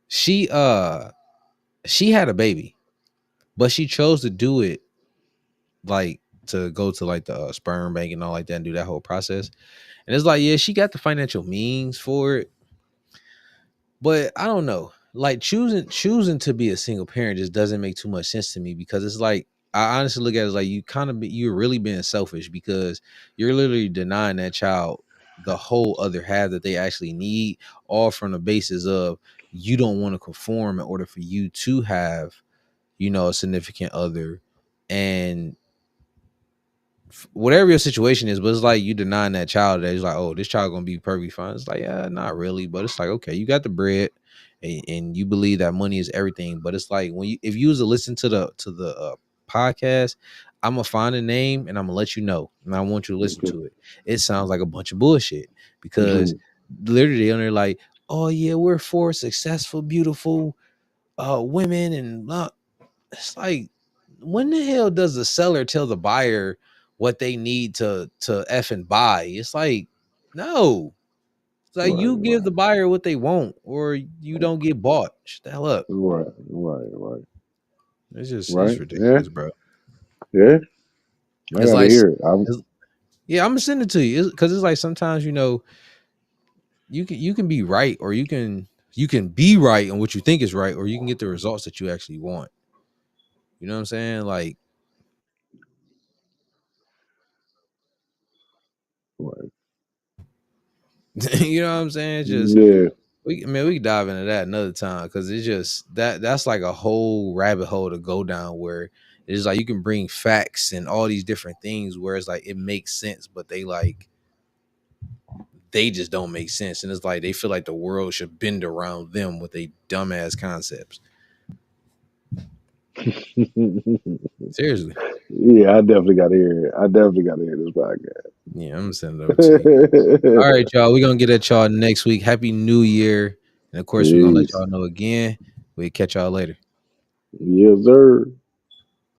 She she had a baby, but she chose to do it like to go to like the sperm bank and all like that and do that whole process. And it's like, yeah, she got the financial means for it, but I don't know. Like choosing to be a single parent just doesn't make too much sense to me because it's like I honestly look at it as like you're really being selfish because you're literally denying that child the whole other half that they actually need, all from the basis of you don't want to conform in order for you to have, a significant other. And whatever your situation is, but it's like you denying that child that it's like, oh, this child gonna be perfectly fine. It's like, yeah, not really, but it's like, okay, you got the bread, and you believe that money is everything. But it's like when if you was to listen to the podcast, I'm gonna find a name and I'm gonna let you know, and I want you to listen Okay. to it. It sounds like a bunch of bullshit because literally on there like, oh yeah, we're four successful, beautiful women, and it's like, when the hell does the seller tell the buyer what they need to F and buy? It's like, no. It's like Right, you give right, the buyer what they want, or you don't get bought. Shut the hell up. right. It's Right. Yeah, ridiculous, bro. yeah. I It's gotta like, hear it. I'm it's- yeah, I'm gonna send it to you because it's like sometimes you can be right, or you can be right on what you think is right, or you can get the results that you actually want. You know what I'm saying? Like, right. you know what I'm saying? It's just Yeah. we can dive into that another time because it's just that's like a whole rabbit hole to go down where it's like you can bring facts and all these different things where it's like it makes sense, but they just don't make sense, and it's like they feel like the world should bend around them with a dumbass concepts. Seriously, Yeah, I definitely gotta hear it. I definitely gotta hear this yeah, I'm gonna send it over to you. All podcast. right, y'all, we're gonna get at y'all next week. Happy New Year, and of course, we're gonna let Peace. y'all know again. We'll catch y'all later. Yes, sir.